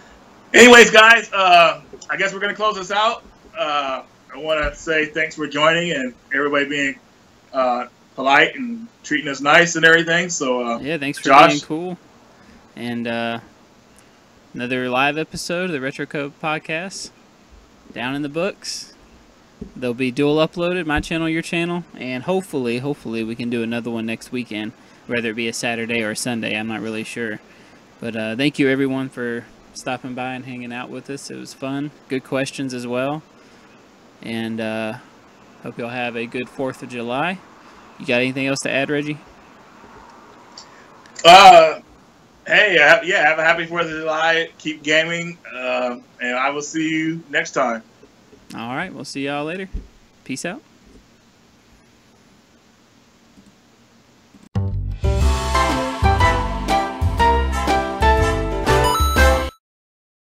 anyways, guys, I guess we're going to close this out. I want to say thanks for joining and everybody being polite and treating us nice and everything. So yeah, thanks for Josh, being cool. And another live episode of the RetroCode Podcast down in the books. They'll be dual uploaded, my channel, your channel, and hopefully we can do another one next weekend, whether it be a Saturday or a Sunday. I'm not really sure. But thank you everyone for stopping by and hanging out with us. It was fun. Good questions as well. And hope y'all have a good 4th of July. You got anything else to add, Reggie? Hey, yeah, have a happy 4th of July. Keep gaming, and I will see you next time. All right, we'll see y'all later. Peace out.